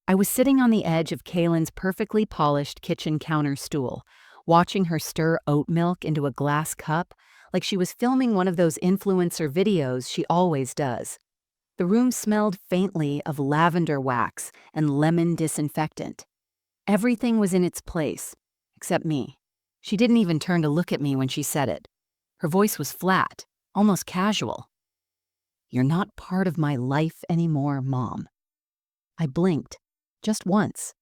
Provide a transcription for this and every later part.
I was sitting on the edge of Kaylin's perfectly polished kitchen counter stool, watching her stir oat milk into a glass cup like she was filming one of those influencer videos she always does. The room smelled faintly of lavender wax and lemon disinfectant. Everything was in its place, except me. She didn't even turn to look at me when she said it. Her voice was flat, almost casual. "You're not part of my life anymore, Mom." I blinked, just once.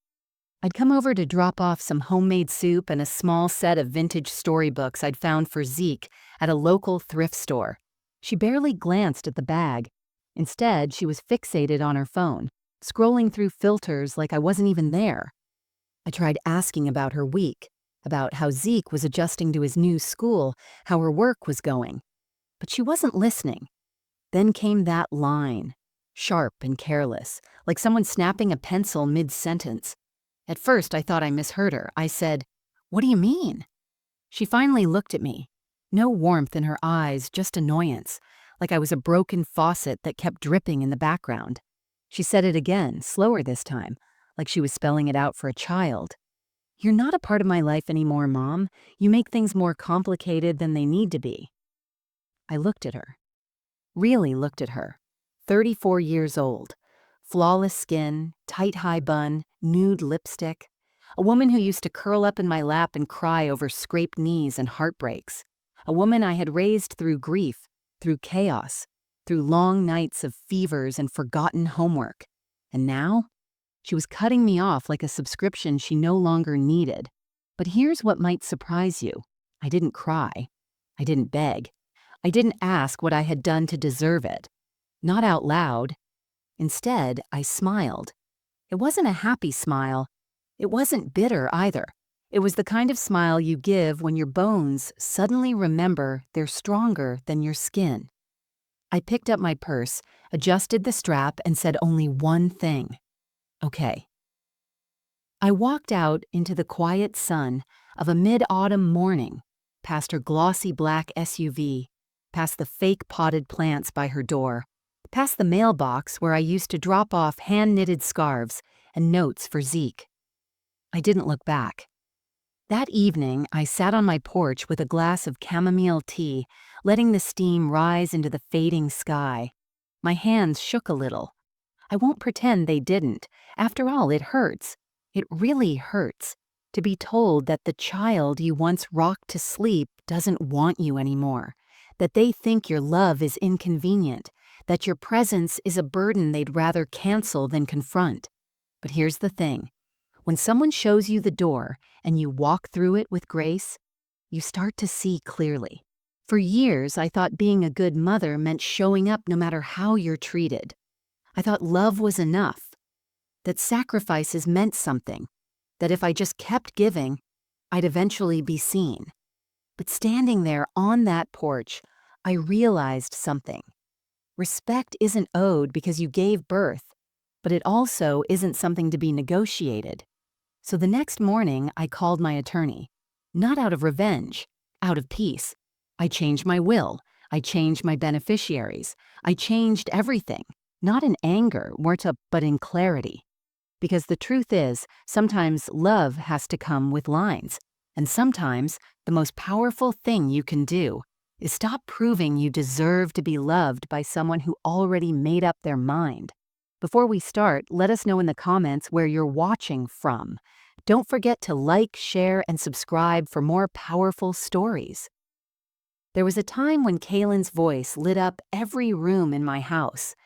I'd come over to drop off some homemade soup and a small set of vintage storybooks I'd found for Zeke at a local thrift store. She barely glanced at the bag. Instead, she was fixated on her phone, scrolling through filters like I wasn't even there. I tried asking about her week, about how Zeke was adjusting to his new school, how her work was going. But she wasn't listening. Then came that line, sharp and careless, like someone snapping a pencil mid-sentence. At first, I thought I misheard her. I said, "What do you mean?" She finally looked at me. No warmth in her eyes, just annoyance, like I was a broken faucet that kept dripping in the background. She said it again, slower this time, like she was spelling it out for a child. "You're not a part of my life anymore, Mom. You make things more complicated than they need to be." I looked at her. Really looked at her. 34 years old. Flawless skin, tight high bun, nude lipstick. A woman who used to curl up in my lap and cry over scraped knees and heartbreaks. A woman I had raised through grief, through chaos, through long nights of fevers and forgotten homework. And now? She was cutting me off like a subscription she no longer needed. But here's what might surprise you. I didn't cry. I didn't beg. I didn't ask what I had done to deserve it. Not out loud. Instead, I smiled. It wasn't a happy smile. It wasn't bitter either. It was the kind of smile you give when your bones suddenly remember they're stronger than your skin. I picked up my purse, adjusted the strap, and said only one thing. "Okay." I walked out into the quiet sun of a mid-autumn morning, past her glossy black SUV, past the fake potted plants by her door, past the mailbox where I used to drop off hand-knitted scarves and notes for Zeke. I didn't look back. That evening, I sat on my porch with a glass of chamomile tea, letting the steam rise into the fading sky. My hands shook a little. I won't pretend they didn't. After all, it hurts. It really hurts to be told that the child you once rocked to sleep doesn't want you anymore, that they think your love is inconvenient, that your presence is a burden they'd rather cancel than confront. But here's the thing. When someone shows you the door and you walk through it with grace, you start to see clearly. For years, I thought being a good mother meant showing up no matter how you're treated. I thought love was enough, that sacrifices meant something, that if I just kept giving, I'd eventually be seen. But standing there on that porch, I realized something. Respect isn't owed because you gave birth, but it also isn't something to be negotiated. So the next morning, I called my attorney. Not out of revenge, out of peace. I changed my will. I changed my beneficiaries. I changed everything. Not in anger, but in clarity. Because the truth is, sometimes love has to come with lines. And sometimes, the most powerful thing you can do is stop proving you deserve to be loved by someone who already made up their mind. Before we start, let us know in the comments where you're watching from. Don't forget to like, share, and subscribe for more powerful stories. There was a time when Kaylin's voice lit up every room in my house.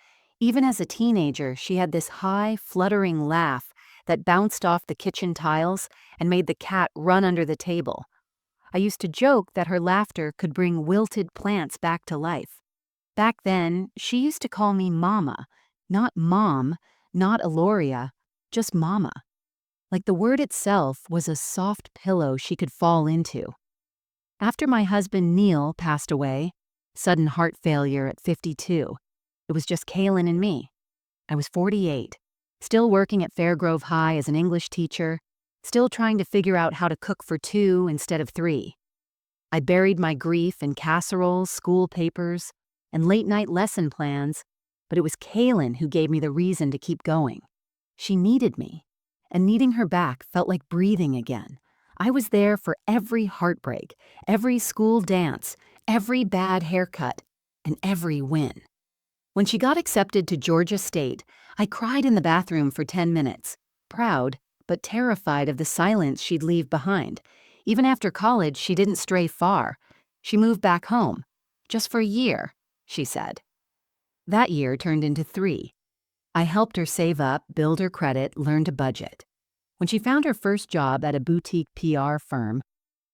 Even as a teenager, she had this high, fluttering laugh that bounced off the kitchen tiles and made the cat run under the table. I used to joke that her laughter could bring wilted plants back to life. Back then, she used to call me Mama, not Mom, not Aloria, just Mama. Like the word itself was a soft pillow she could fall into. After my husband Neil passed away, sudden heart failure at 52, it was just Kaylin and me. I was 48, still working at Fairgrove High as an English teacher, still trying to figure out how to cook for 2 instead of 3. I buried my grief in casseroles, school papers, and late-night lesson plans, but it was Kaylin who gave me the reason to keep going. She needed me, and needing her back felt like breathing again. I was there for every heartbreak, every school dance, every bad haircut, and every win. When she got accepted to Georgia State, I cried in the bathroom for 10 minutes, proud but terrified of the silence she'd leave behind. Even after college, she didn't stray far. She moved back home, just for a year, she said. That year turned into 3. I helped her save up, build her credit, learn to budget. When she found her first job at a boutique PR firm,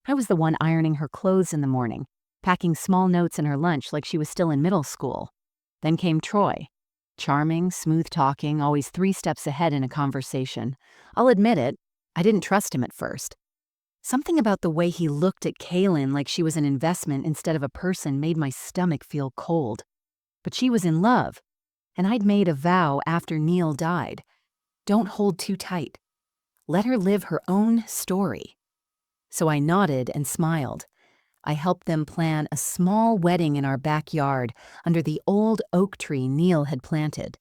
I was the one ironing her clothes in the morning, packing small notes in her lunch like she was still in middle school. Then came Troy. Charming, smooth-talking, always 3 steps ahead in a conversation. I'll admit it, I didn't trust him at first. Something about the way he looked at Kaylin like she was an investment instead of a person made my stomach feel cold. But she was in love, and I'd made a vow after Neil died. Don't hold too tight. Let her live her own story. So I nodded and smiled. I helped them plan a small wedding in our backyard under the old oak tree Neil had planted.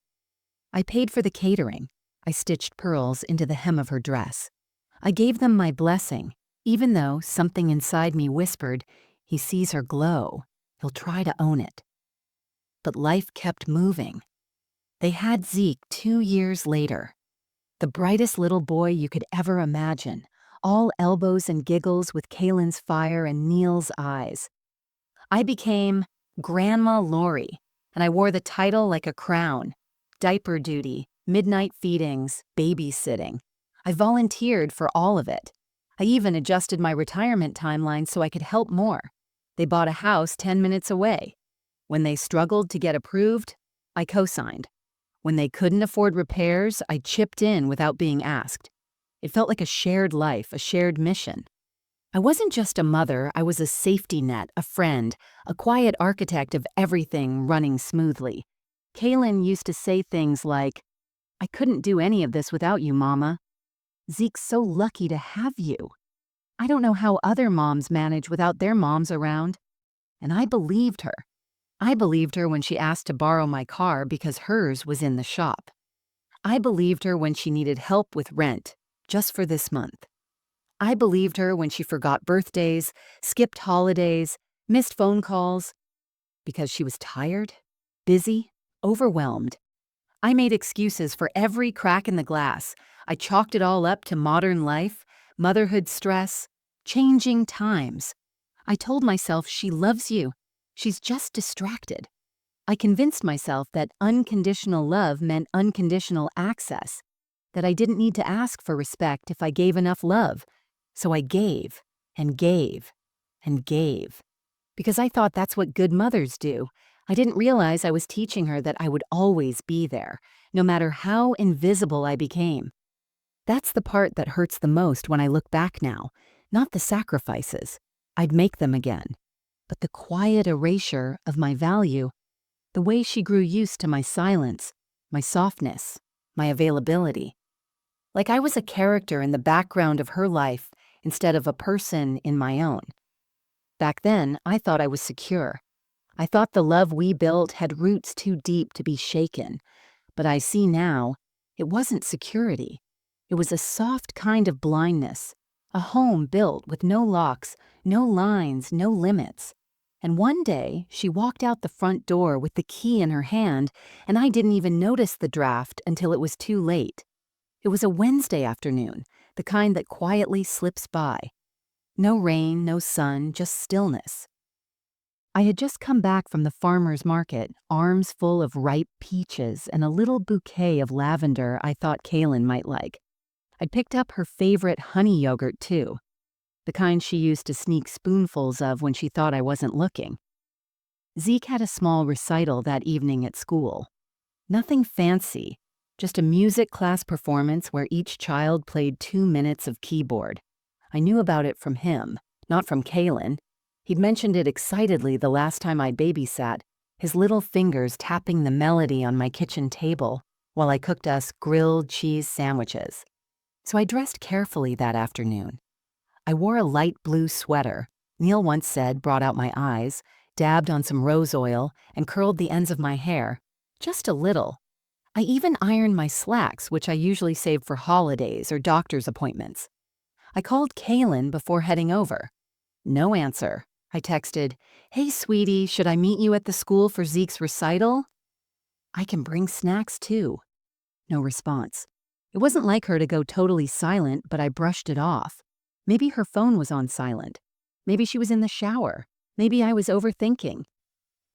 I paid for the catering. I stitched pearls into the hem of her dress. I gave them my blessing, even though something inside me whispered, he sees her glow. He'll try to own it. But life kept moving. They had Zeke 2 years later. The brightest little boy you could ever imagine, all elbows and giggles with Kaylin's fire and Neil's eyes. I became Grandma Lori, and I wore the title like a crown. Diaper duty, midnight feedings, babysitting. I volunteered for all of it. I even adjusted my retirement timeline so I could help more. They bought a house 10 minutes away. When they struggled to get approved, I co-signed. When they couldn't afford repairs, I chipped in without being asked. It felt like a shared life, a shared mission. I wasn't just a mother, I was a safety net, a friend, a quiet architect of everything running smoothly. Kaylin used to say things like, I couldn't do any of this without you, Mama. Zeke's so lucky to have you. I don't know how other moms manage without their moms around. And I believed her. I believed her when she asked to borrow my car because hers was in the shop. I believed her when she needed help with rent, just for this month. I believed her when she forgot birthdays, skipped holidays, missed phone calls, because she was tired, busy, overwhelmed. I made excuses for every crack in the glass. I chalked it all up to modern life, motherhood stress, changing times. I told myself she loves you. She's just distracted. I convinced myself that unconditional love meant unconditional access, that I didn't need to ask for respect if I gave enough love. So I gave, and gave, and gave. Because I thought that's what good mothers do. I didn't realize I was teaching her that I would always be there, no matter how invisible I became. That's the part that hurts the most when I look back now, not the sacrifices. I'd make them again. But the quiet erasure of my value, the way she grew used to my silence, my softness, my availability. Like I was a character in the background of her life instead of a person in my own. Back then, I thought I was secure. I thought the love we built had roots too deep to be shaken. But I see now, it wasn't security. It was a soft kind of blindness, a home built with no locks, no lines, no limits. And one day, she walked out the front door with the key in her hand, and I didn't even notice the draft until it was too late. It was a Wednesday afternoon, the kind that quietly slips by. No rain, no sun, just stillness. I had just come back from the farmer's market, arms full of ripe peaches and a little bouquet of lavender I thought Kaylin might like. I'd picked up her favorite honey yogurt, too. The kind she used to sneak spoonfuls of when she thought I wasn't looking. Zeke had a small recital that evening at school. Nothing fancy, just a music class performance where each child played 2 minutes of keyboard. I knew about it from him, not from Kaylin. He'd mentioned it excitedly the last time I babysat, his little fingers tapping the melody on my kitchen table while I cooked us grilled cheese sandwiches. So I dressed carefully that afternoon. I wore a light blue sweater, Neil once said brought out my eyes, dabbed on some rose oil, and curled the ends of my hair, just a little. I even ironed my slacks, which I usually save for holidays or doctor's appointments. I called Kaylin before heading over. No answer. I texted, "Hey, sweetie, should I meet you at the school for Zeke's recital? I can bring snacks too." No response. It wasn't like her to go totally silent, but I brushed it off. Maybe her phone was on silent. Maybe she was in the shower. Maybe I was overthinking.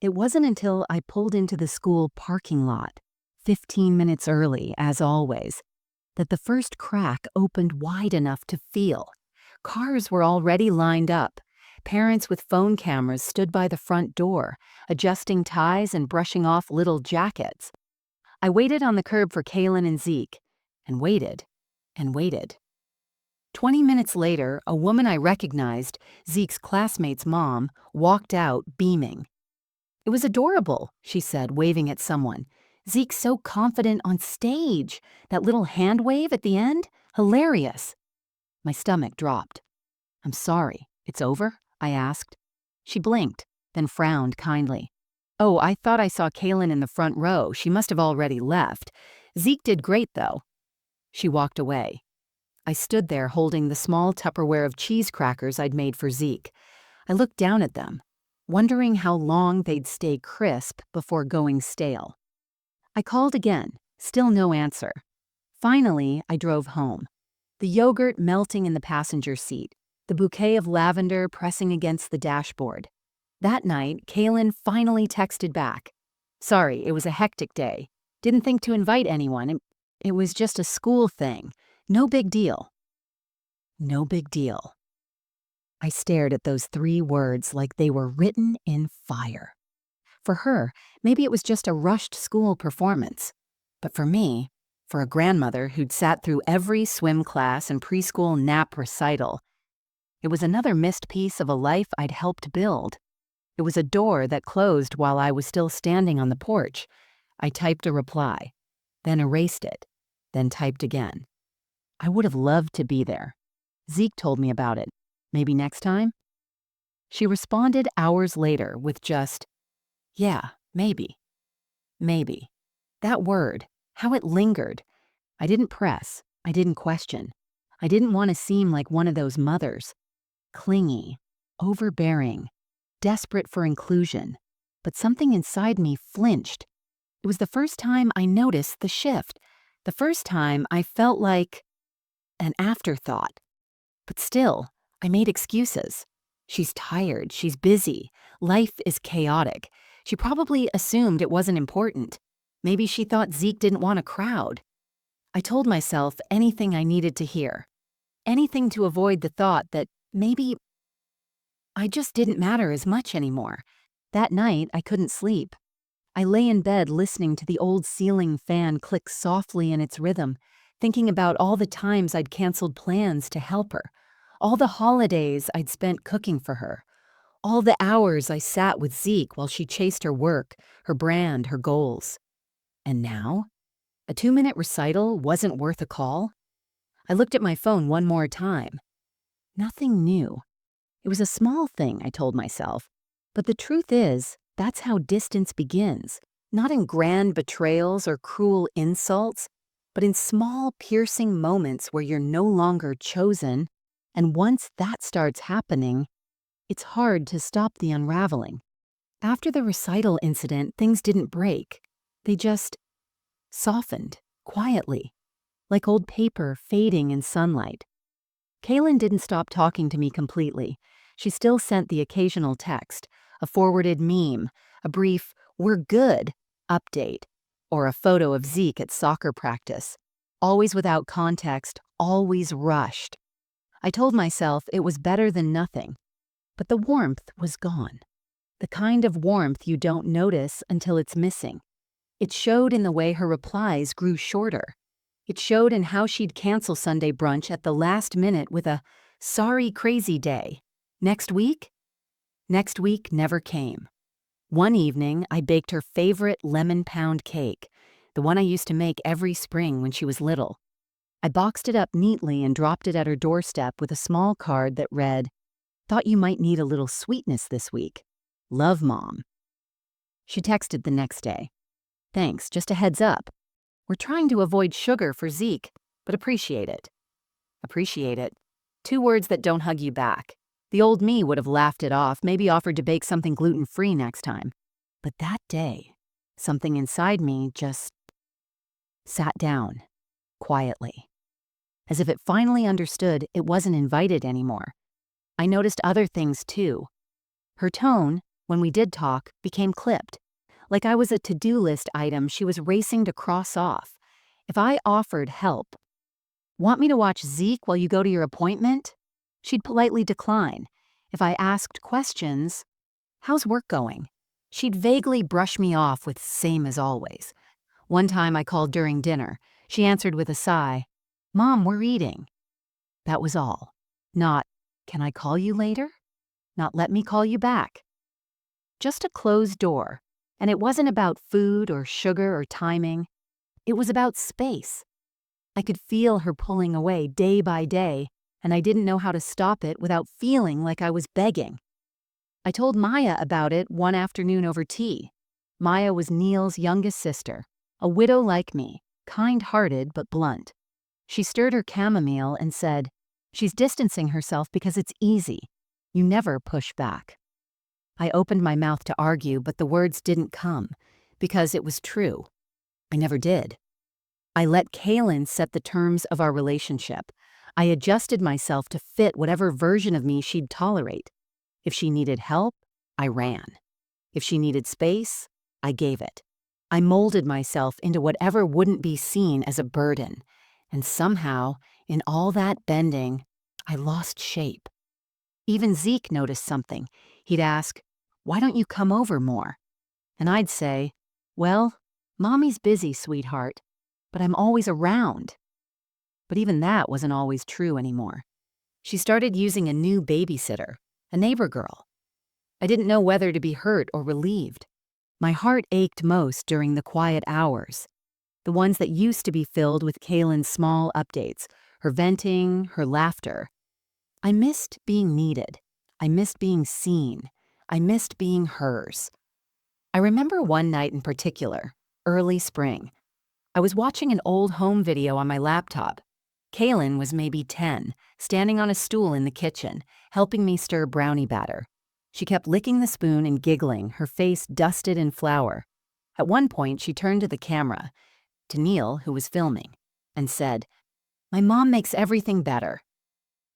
It wasn't until I pulled into the school parking lot, 15 minutes early, as always, that the first crack opened wide enough to feel. Cars were already lined up. Parents with phone cameras stood by the front door, adjusting ties and brushing off little jackets. I waited on the curb for Kaylin and Zeke, and waited, and waited. 20 minutes later, a woman I recognized, Zeke's classmate's mom, walked out, beaming. "It was adorable," she said, waving at someone. "Zeke's so confident on stage. That little hand wave at the end? Hilarious." My stomach dropped. "I'm sorry. It's over?" I asked. She blinked, then frowned kindly. "Oh, I thought I saw Kaylin in the front row. She must have already left. Zeke did great, though." She walked away. I stood there holding the small Tupperware of cheese crackers I'd made for Zeke. I looked down at them, wondering how long they'd stay crisp before going stale. I called again, still no answer. Finally, I drove home. The yogurt melting in the passenger seat, the bouquet of lavender pressing against the dashboard. That night, Kaylin finally texted back. "Sorry, it was a hectic day. Didn't think to invite anyone. It was just a school thing. No big deal." No big deal. I stared at those 3 words like they were written in fire. For her, maybe it was just a rushed school performance. But for me, for a grandmother who'd sat through every swim class and preschool nap recital, it was another missed piece of a life I'd helped build. It was a door that closed while I was still standing on the porch. I typed a reply, then erased it, then typed again. I would have loved to be there. Zeke told me about it. Maybe next time? She responded hours later with just, "Yeah, maybe. Maybe." That word, how it lingered. I didn't press. I didn't question. I didn't want to seem like one of those mothers. Clingy, overbearing, desperate for inclusion. But something inside me flinched. It was the first time I noticed the shift. The first time I felt like an afterthought. But still, I made excuses. She's tired, she's busy, life is chaotic. She probably assumed it wasn't important. Maybe she thought Zeke didn't want a crowd. I told myself anything I needed to hear. Anything to avoid the thought that maybe I just didn't matter as much anymore. That night, I couldn't sleep. I lay in bed listening to the old ceiling fan click softly in its rhythm, thinking about all the times I'd canceled plans to help her, all the holidays I'd spent cooking for her, all the hours I sat with Zeke while she chased her work, her brand, her goals. And now, a 2-minute recital wasn't worth a call? I looked at my phone one more time. Nothing new. It was a small thing, I told myself. But the truth is, that's how distance begins. Not in grand betrayals or cruel insults, but in small, piercing moments where you're no longer chosen. And once that starts happening, it's hard to stop the unraveling. After the recital incident, things didn't break. They just softened, quietly, like old paper fading in sunlight. Kaylin didn't stop talking to me completely. She still sent the occasional text, a forwarded meme, a brief "we're good" update, or a photo of Zeke at soccer practice. Always without context, always rushed. I told myself it was better than nothing. But the warmth was gone. The kind of warmth you don't notice until it's missing. It showed in the way her replies grew shorter. It showed in how she'd cancel Sunday brunch at the last minute with a "sorry, crazy day." Next week? Next week never came. One evening, I baked her favorite lemon pound cake, the one I used to make every spring when she was little. I boxed it up neatly and dropped it at her doorstep with a small card that read, "Thought you might need a little sweetness this week. Love, Mom." She texted the next day. "Thanks, just a heads up." We're trying to avoid sugar for Zeke, but appreciate it. Appreciate it. Two words that don't hug you back. The old me would have laughed it off, maybe offered to bake something gluten-free next time. But that day, something inside me just sat down, quietly. As if it finally understood it wasn't invited anymore. I noticed other things too. Her tone, when we did talk, became clipped. Like I was a to-do list item she was racing to cross off. If I offered help, "Want me to watch Zeke while you go to your appointment?" she'd politely decline. If I asked questions, "How's work going?" she'd vaguely brush me off with "same as always." One time I called during dinner. She answered with a sigh, "Mom, we're eating." That was all. Not, "Can I call you later?" Not, "Let me call you back." Just a closed door. And it wasn't about food or sugar or timing. It was about space. I could feel her pulling away day by day, and I didn't know how to stop it without feeling like I was begging. I told Maya about it one afternoon over tea. Maya was Neil's youngest sister, a widow like me, kind-hearted but blunt. She stirred her chamomile and said, "She's distancing herself because it's easy. You never push back." I opened my mouth to argue, but the words didn't come, because it was true. I never did. I let Kaylin set the terms of our relationship. I adjusted myself to fit whatever version of me she'd tolerate. If she needed help, I ran. If she needed space, I gave it. I molded myself into whatever wouldn't be seen as a burden. And somehow, in all that bending, I lost shape. Even Zeke noticed something. He'd ask, "Why don't you come over more?" And I'd say, "Well, Mommy's busy, sweetheart, but I'm always around." But even that wasn't always true anymore. She started using a new babysitter, a neighbor girl. I didn't know whether to be hurt or relieved. My heart ached most during the quiet hours, the ones that used to be filled with Kaylin's small updates, her venting, her laughter. I missed being needed. I missed being seen. I missed being hers. I remember one night in particular, early spring. I was watching an old home video on my laptop. Kaylin was maybe 10, standing on a stool in the kitchen, helping me stir brownie batter. She kept licking the spoon and giggling, her face dusted in flour. At one point, she turned to the camera, to Neil, who was filming, and said, "My mom makes everything better."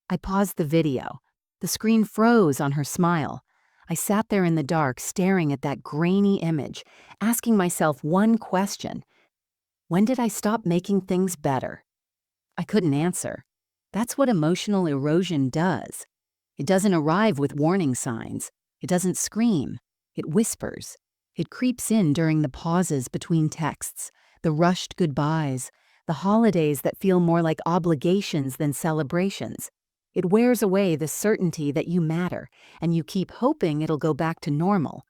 I paused the video. The screen froze on her smile. I sat there in the dark, staring at that grainy image, asking myself one question. When did I stop making things better? I couldn't answer. That's what emotional erosion does. It doesn't arrive with warning signs. It doesn't scream. It whispers. It creeps in during the pauses between texts, the rushed goodbyes, the holidays that feel more like obligations than celebrations. It wears away the certainty that you matter, and you keep hoping it'll go back to normal,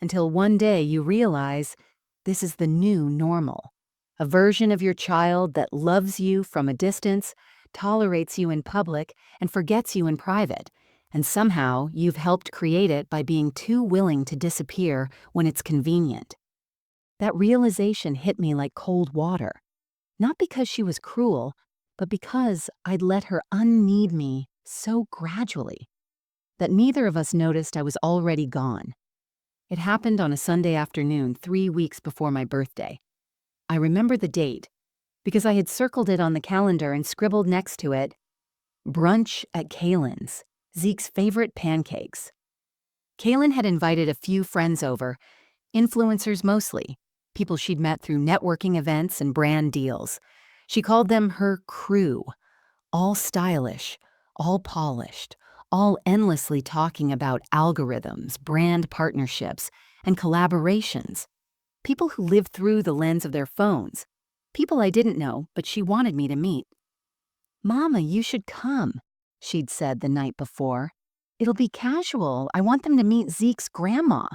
until one day you realize this is the new normal. A version of your child that loves you from a distance, tolerates you in public, and forgets you in private. And somehow you've helped create it by being too willing to disappear when it's convenient. That realization hit me like cold water. Not because she was cruel, but because I'd let her unneed me so gradually that neither of us noticed I was already gone. It happened on a Sunday afternoon 3 weeks before my birthday. I remember the date because I had circled it on the calendar and scribbled next to it, "Brunch at Kaylin's, Zeke's favorite pancakes." Kaylin had invited a few friends over, influencers mostly, people she'd met through networking events and brand deals. She called them her crew, all stylish, all polished, all endlessly talking about algorithms, brand partnerships, and collaborations. People who lived through the lens of their phones. People I didn't know, but she wanted me to meet. "Mama, you should come," she'd said the night before. "It'll be casual. I want them to meet Zeke's grandma."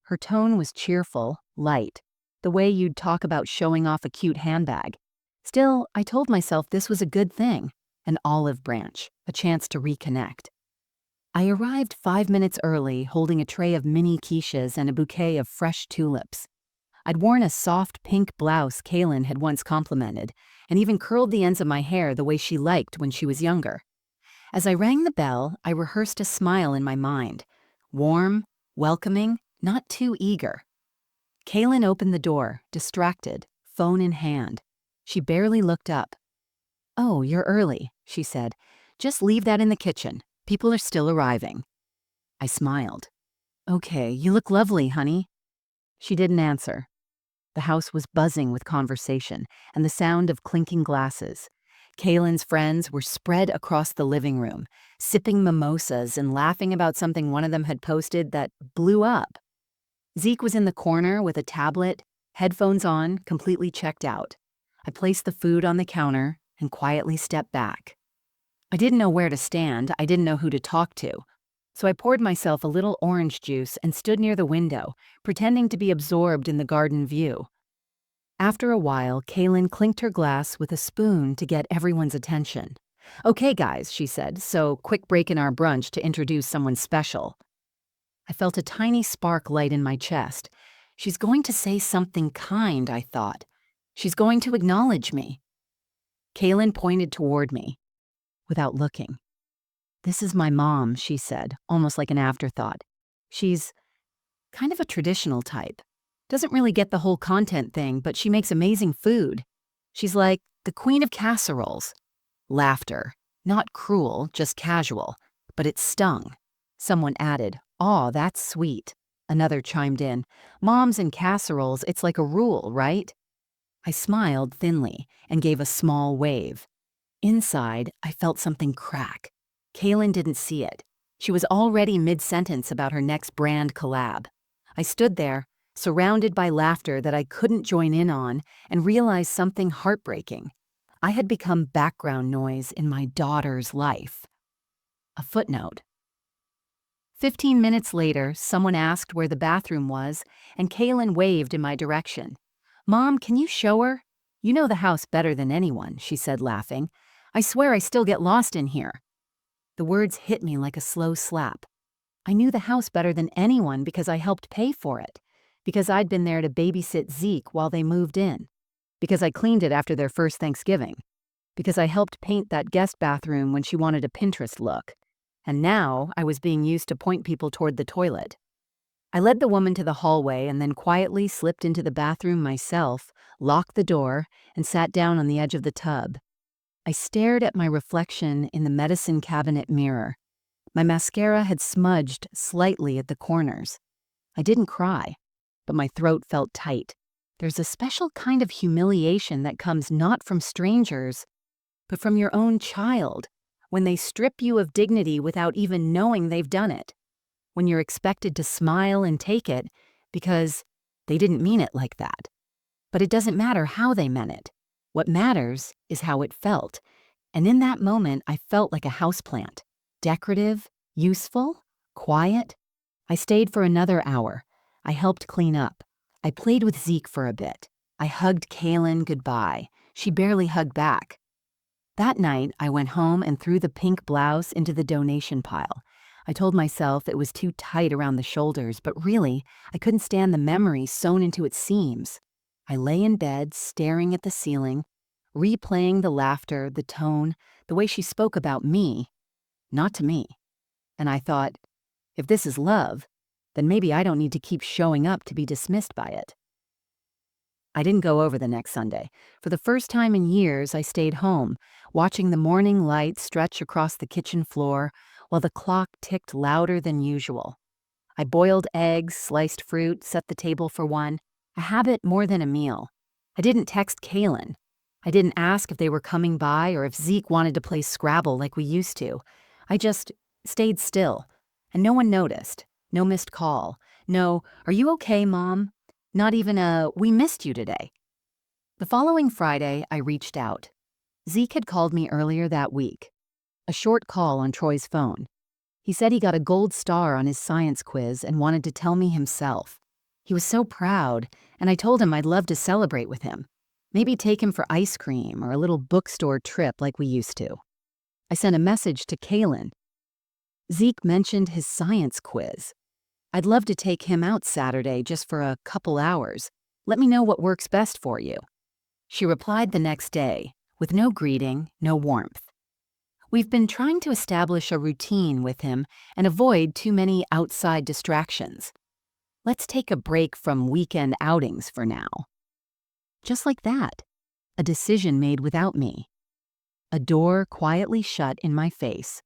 Her tone was cheerful, light, the way you'd talk about showing off a cute handbag. Still, I told myself this was a good thing, an olive branch, a chance to reconnect. I arrived 5 minutes early, holding a tray of mini quiches and a bouquet of fresh tulips. I'd worn a soft pink blouse Kaylin had once complimented, and even curled the ends of my hair the way she liked when she was younger. As I rang the bell, I rehearsed a smile in my mind. Warm, welcoming, not too eager. Kaylin opened the door, distracted, phone in hand. She barely looked up. "Oh, you're early," she said. "Just leave that in the kitchen. People are still arriving." I smiled. "Okay, you look lovely, honey." She didn't answer. The house was buzzing with conversation and the sound of clinking glasses. Kaylin's friends were spread across the living room, sipping mimosas and laughing about something one of them had posted that blew up. Zeke was in the corner with a tablet, headphones on, completely checked out. I placed the food on the counter and quietly stepped back. I didn't know where to stand, I didn't know who to talk to. So I poured myself a little orange juice and stood near the window, pretending to be absorbed in the garden view. After a while, Kaylin clinked her glass with a spoon to get everyone's attention. "Okay, guys," she said, "so quick break in our brunch to introduce someone special." I felt a tiny spark light in my chest. She's going to say something kind, I thought. She's going to acknowledge me. Kaylin pointed toward me, without looking. "This is my mom," she said, almost like an afterthought. "She's kind of a traditional type. Doesn't really get the whole content thing, but she makes amazing food. She's like the queen of casseroles." Laughter. Not cruel, just casual. But it stung. Someone added, "Aw, that's sweet." Another chimed in, "Moms and casseroles, it's like a rule, right?" I smiled thinly and gave a small wave. Inside, I felt something crack. Kaylin didn't see it. She was already mid-sentence about her next brand collab. I stood there, surrounded by laughter that I couldn't join in on, and realized something heartbreaking. I had become background noise in my daughter's life. A footnote. 15 minutes later, someone asked where the bathroom was, and Kaylin waved in my direction. "Mom, can you show her? You know the house better than anyone," she said, laughing. "I swear I still get lost in here." The words hit me like a slow slap. I knew the house better than anyone because I helped pay for it, because I'd been there to babysit Zeke while they moved in, because I cleaned it after their first Thanksgiving, because I helped paint that guest bathroom when she wanted a Pinterest look. And now I was being used to point people toward the toilet. I led the woman to the hallway and then quietly slipped into the bathroom myself, locked the door, and sat down on the edge of the tub. I stared at my reflection in the medicine cabinet mirror. My mascara had smudged slightly at the corners. I didn't cry, but my throat felt tight. There's a special kind of humiliation that comes not from strangers, but from your own child, when they strip you of dignity without even knowing they've done it, when you're expected to smile and take it because they didn't mean it like that. But it doesn't matter how they meant it. What matters is how it felt, and in that moment I felt like a houseplant, decorative, useful, quiet. I stayed for another hour. I helped clean up. I played with Zeke for a bit. I hugged Kaylin goodbye. She barely hugged back. That night, I went home and threw the pink blouse into the donation pile. I told myself it was too tight around the shoulders, but really, I couldn't stand the memory sewn into its seams. I lay in bed, staring at the ceiling, replaying the laughter, the tone, the way she spoke about me, not to me. And I thought, if this is love, then maybe I don't need to keep showing up to be dismissed by it. I didn't go over the next Sunday. For the first time in years, I stayed home, watching the morning light stretch across the kitchen floor while the clock ticked louder than usual. I boiled eggs, sliced fruit, set the table for one, a habit more than a meal. I didn't text Kaylin. I didn't ask if they were coming by or if Zeke wanted to play Scrabble like we used to. I just stayed still, and no one noticed. No missed call. No, "Are you okay, Mom?" Not even a "We missed you today." The following Friday, I reached out. Zeke had called me earlier that week. A short call on Troy's phone. He said he got a gold star on his science quiz and wanted to tell me himself. He was so proud, and I told him I'd love to celebrate with him. Maybe take him for ice cream or a little bookstore trip like we used to. I sent a message to Kaylin. Zeke mentioned his science quiz. I'd love to take him out Saturday just for a couple hours. Let me know what works best for you." She replied the next day, with no greeting, no warmth. We've been trying to establish a routine with him and avoid too many outside distractions. Let's take a break from weekend outings for now. Just like that, a decision made without me. A door quietly shut in my face.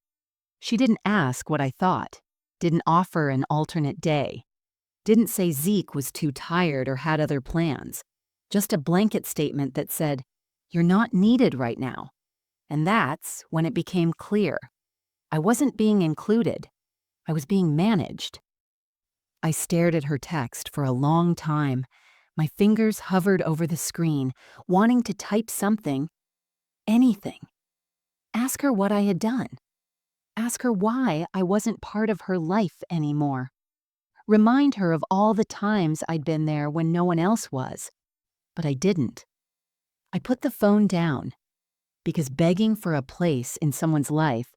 She didn't ask what I thought, didn't offer an alternate day, didn't say Zeke was too tired or had other plans. Just a blanket statement that said, "You're not needed right now." And that's when it became clear. I wasn't being included. I was being managed. I stared at her text for a long time. My fingers hovered over the screen, wanting to type something, anything. Ask her what I had done. Ask her why I wasn't part of her life anymore. Remind her of all the times I'd been there when no one else was. But I didn't. I put the phone down because begging for a place in someone's life,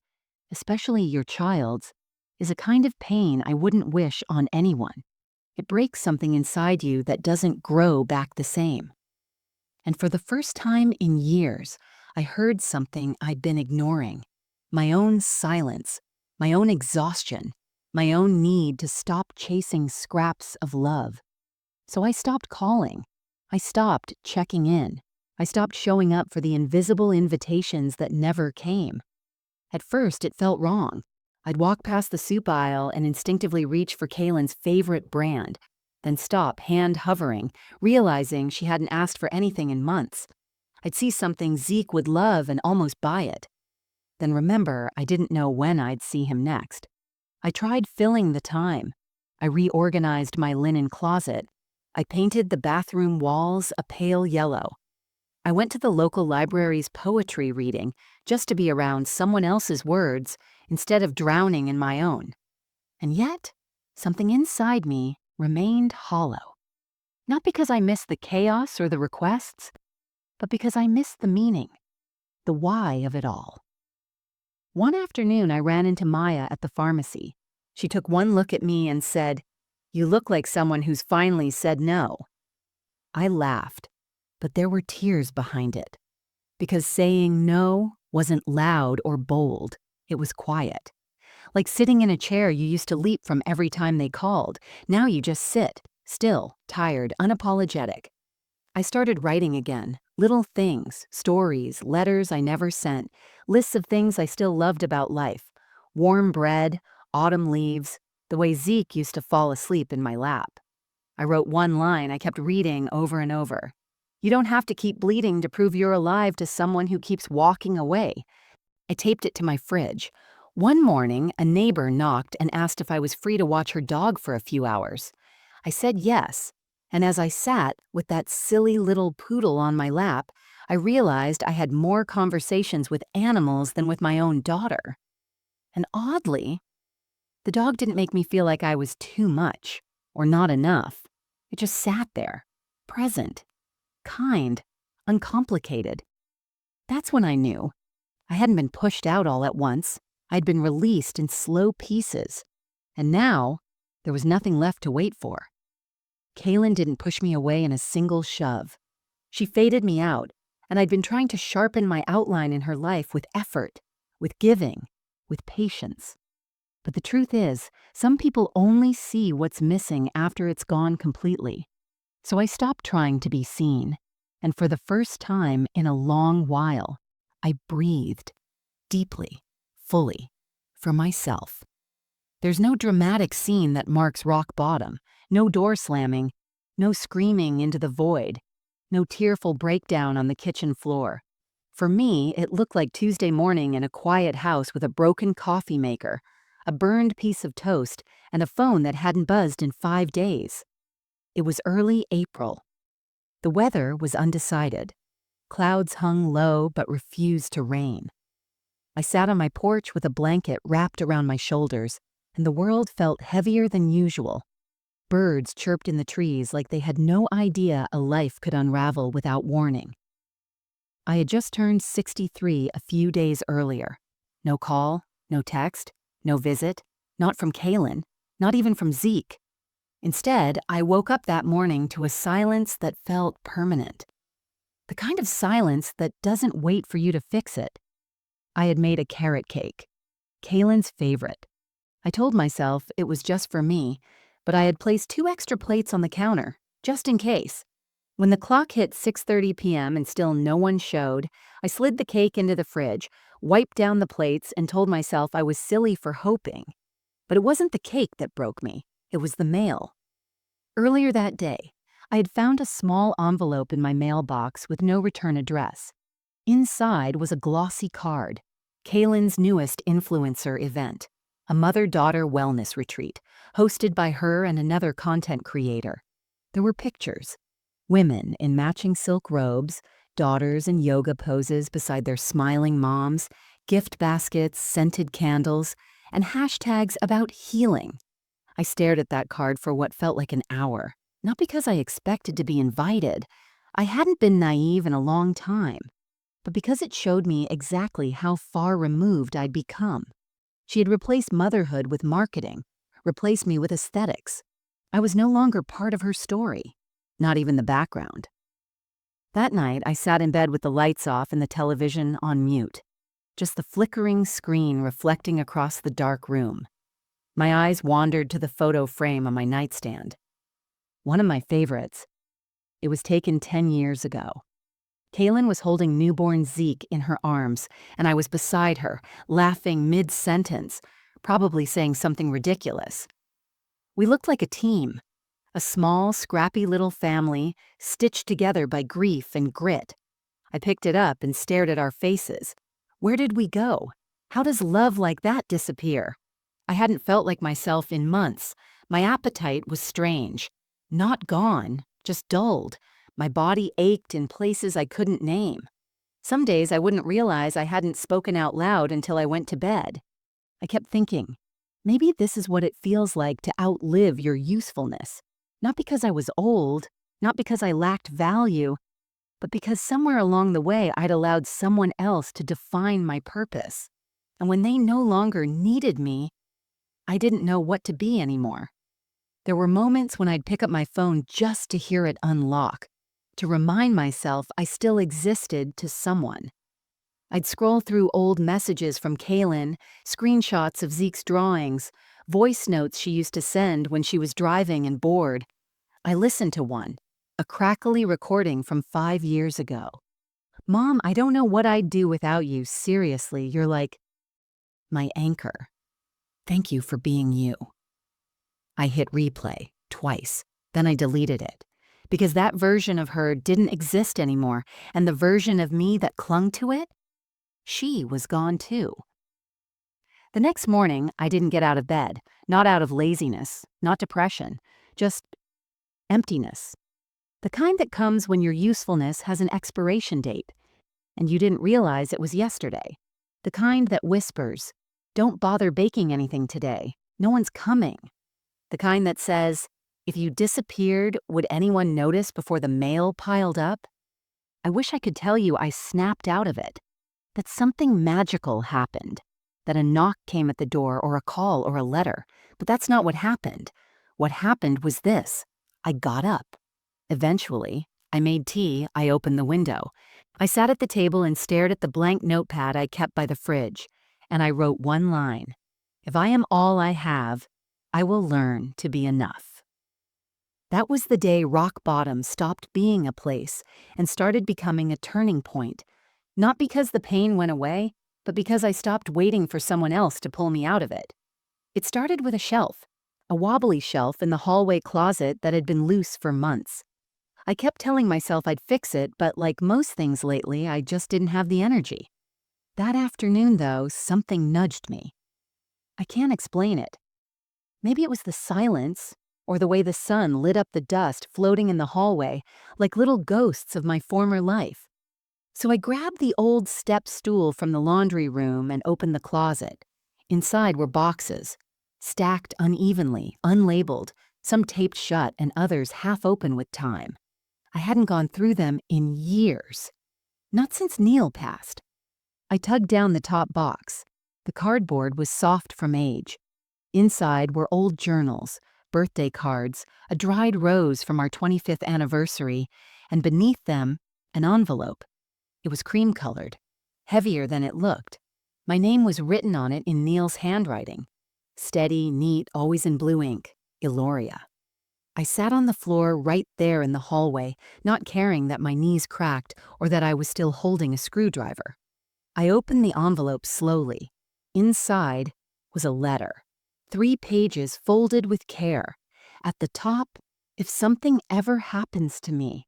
especially your child's, is a kind of pain I wouldn't wish on anyone. It breaks something inside you that doesn't grow back the same. And for the first time in years, I heard something I'd been ignoring. My own silence, my own exhaustion, my own need to stop chasing scraps of love. So I stopped calling. I stopped checking in. I stopped showing up for the invisible invitations that never came. At first, it felt wrong. I'd walk past the soup aisle and instinctively reach for Kaylin's favorite brand, then stop, hand hovering, realizing she hadn't asked for anything in months. I'd see something Zeke would love and almost buy it. Then remember, I didn't know when I'd see him next. I tried filling the time. I reorganized my linen closet. I painted the bathroom walls a pale yellow. I went to the local library's poetry reading just to be around someone else's words instead of drowning in my own. And yet, something inside me remained hollow. Not because I missed the chaos or the requests, but because I missed the meaning, the why of it all. One afternoon, I ran into Maya at the pharmacy. She took one look at me and said, "You look like someone who's finally said no." I laughed, but there were tears behind it. Because saying no wasn't loud or bold, it was quiet. Like sitting in a chair you used to leap from every time they called. Now you just sit, still, tired, unapologetic. I started writing again, little things, stories, letters I never sent, lists of things I still loved about life. Warm bread, autumn leaves, the way Zeke used to fall asleep in my lap. I wrote one line I kept reading over and over. "You don't have to keep bleeding to prove you're alive to someone who keeps walking away." I taped it to my fridge. One morning, a neighbor knocked and asked if I was free to watch her dog for a few hours. I said yes, and as I sat with that silly little poodle on my lap, I realized I had more conversations with animals than with my own daughter. And oddly, the dog didn't make me feel like I was too much or not enough. It just sat there, present, kind, uncomplicated. That's when I knew. I hadn't been pushed out all at once. I'd been released in slow pieces. And now, there was nothing left to wait for. Kaylin didn't push me away in a single shove. She faded me out, and I'd been trying to sharpen my outline in her life with effort, with giving, with patience. But the truth is, some people only see what's missing after it's gone completely. So I stopped trying to be seen, and for the first time in a long while, I breathed, deeply, fully, for myself. There's no dramatic scene that marks rock bottom, no door slamming, no screaming into the void, no tearful breakdown on the kitchen floor. For me, it looked like Tuesday morning in a quiet house with a broken coffee maker, a burned piece of toast, and a phone that hadn't buzzed in 5 days. It was early April. The weather was undecided. Clouds hung low but refused to rain. I sat on my porch with a blanket wrapped around my shoulders, and the world felt heavier than usual. Birds chirped in the trees like they had no idea a life could unravel without warning. I had just turned 63 a few days earlier. No call, no text, no visit, not from Kaylin, not even from Zeke. Instead, I woke up that morning to a silence that felt permanent. The kind of silence that doesn't wait for you to fix it. I had made a carrot cake, Kaylin's favorite. I told myself it was just for me, but I had placed 2 extra plates on the counter, just in case. When the clock hit 6:30 p.m. and still no one showed, I slid the cake into the fridge, wiped down the plates, and told myself I was silly for hoping. But it wasn't the cake that broke me, it was the mail. Earlier that day, I had found a small envelope in my mailbox with no return address. Inside was a glossy card, Kaylin's newest influencer event, a mother-daughter wellness retreat, hosted by her and another content creator. There were pictures. Women in matching silk robes, daughters in yoga poses beside their smiling moms, gift baskets, scented candles, and hashtags about healing. I stared at that card for what felt like an hour, not because I expected to be invited. I hadn't been naive in a long time, but because it showed me exactly how far removed I'd become. She had replaced motherhood with marketing, replaced me with aesthetics. I was no longer part of her story, not even the background. That night, I sat in bed with the lights off and the television on mute, just the flickering screen reflecting across the dark room. My eyes wandered to the photo frame on my nightstand. One of my favorites. It was taken 10 years ago. Kaylin was holding newborn Zeke in her arms, and I was beside her, laughing mid-sentence, probably saying something ridiculous. We looked like a team, a small, scrappy little family stitched together by grief and grit. I picked it up and stared at our faces. Where did we go? How does love like that disappear? I hadn't felt like myself in months. My appetite was strange. Not gone, just dulled. My body ached in places I couldn't name. Some days I wouldn't realize I hadn't spoken out loud until I went to bed. I kept thinking, maybe this is what it feels like to outlive your usefulness. Not because I was old, not because I lacked value, but because somewhere along the way I'd allowed someone else to define my purpose. And when they no longer needed me, I didn't know what to be anymore. There were moments when I'd pick up my phone just to hear it unlock, to remind myself I still existed to someone. I'd scroll through old messages from Kaylin, screenshots of Zeke's drawings, voice notes she used to send when she was driving and bored. I listened to one, a crackly recording from 5 years ago. "Mom, I don't know what I'd do without you. Seriously, you're like my anchor. Thank you for being you." I hit replay twice, then I deleted it, because that version of her didn't exist anymore, and the version of me that clung to it, she was gone too. The next morning, I didn't get out of bed, not out of laziness, not depression, just emptiness. The kind that comes when your usefulness has an expiration date, and you didn't realize it was yesterday. The kind that whispers, "Don't bother baking anything today. No one's coming." The kind that says, "If you disappeared, would anyone notice before the mail piled up?" I wish I could tell you I snapped out of it, that something magical happened, that a knock came at the door or a call or a letter, but that's not what happened. What happened was this. I got up. Eventually, I made tea, I opened the window. I sat at the table and stared at the blank notepad I kept by the fridge, and I wrote one line. If I am all I have, I will learn to be enough. That was the day rock bottom stopped being a place and started becoming a turning point, not because the pain went away, but because I stopped waiting for someone else to pull me out of it. It started with a shelf, a wobbly shelf in the hallway closet that had been loose for months. I kept telling myself I'd fix it, but like most things lately, I just didn't have the energy. That afternoon, though, something nudged me. I can't explain it. Maybe it was the silence, or the way the sun lit up the dust floating in the hallway like little ghosts of my former life. So I grabbed the old step stool from the laundry room and opened the closet. Inside were boxes, stacked unevenly, unlabeled, some taped shut and others half open with time. I hadn't gone through them in years. Not since Neil passed. I tugged down the top box. The cardboard was soft from age. Inside were old journals, birthday cards, a dried rose from our 25th anniversary, and beneath them, an envelope. It was cream-colored, heavier than it looked. My name was written on it in Neil's handwriting. Steady, neat, always in blue ink. Eloria. I sat on the floor right there in the hallway, not caring that my knees cracked or that I was still holding a screwdriver. I opened the envelope slowly. Inside was a letter. 3 pages folded with care. At the top, "If something ever happens to me."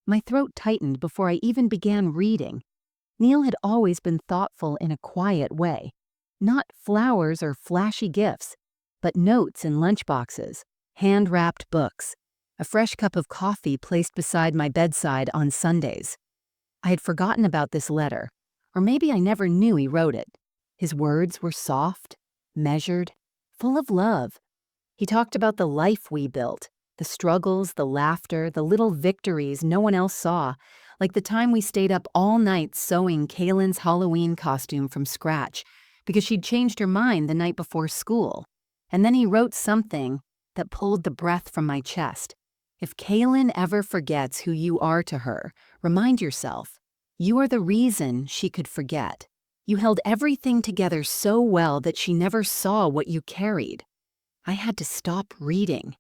My throat tightened before I even began reading. Neil had always been thoughtful in a quiet way. Not flowers or flashy gifts, but notes in lunchboxes, hand-wrapped books, a fresh cup of coffee placed beside my bedside on Sundays. I had forgotten about this letter, or maybe I never knew he wrote it. His words were soft, measured, full of love. He talked about the life we built, the struggles, the laughter, the little victories no one else saw, like the time we stayed up all night sewing Kaylin's Halloween costume from scratch because she'd changed her mind the night before school. And then he wrote something that pulled the breath from my chest. "If Kaylin ever forgets who you are to her, remind yourself, you are the reason she could forget. You held everything together so well that she never saw what you carried." I had to stop reading.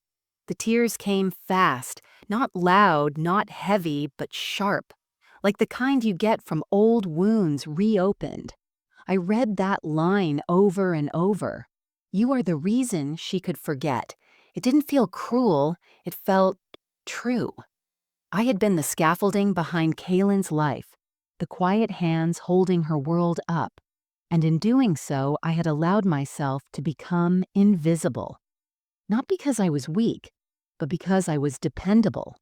The tears came fast, not loud, not heavy, but sharp, like the kind you get from old wounds reopened. I read that line over and over. You are the reason she could forget. It didn't feel cruel, it felt true. I had been the scaffolding behind Kaylin's life, the quiet hands holding her world up, and in doing so, I had allowed myself to become invisible. Not because I was weak, but because I was dependable.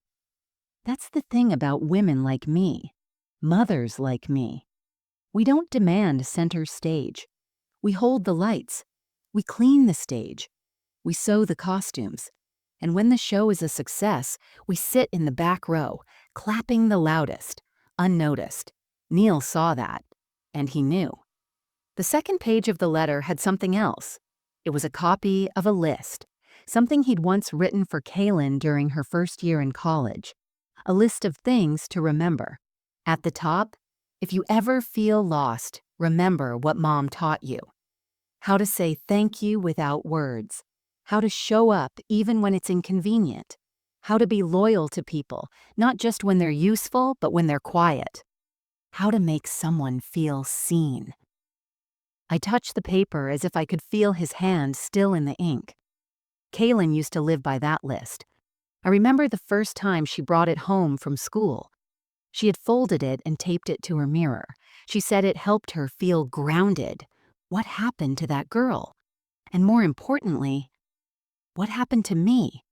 That's the thing about women like me, mothers like me. We don't demand center stage. We hold the lights. We clean the stage. We sew the costumes. And when the show is a success, we sit in the back row, clapping the loudest, unnoticed. Neil saw that, and he knew. The second page of the letter had something else. It was a copy of a list, something he'd once written for Kaylin during her first year in college. A list of things to remember. At the top, if you ever feel lost, remember what Mom taught you. How to say thank you without words. How to show up even when it's inconvenient. How to be loyal to people, not just when they're useful, but when they're quiet. How to make someone feel seen. I touched the paper as if I could feel his hand still in the ink. Kaylin used to live by that list. I remember the first time she brought it home from school. She had folded it and taped it to her mirror. She said it helped her feel grounded. What happened to that girl? And more importantly, what happened to me?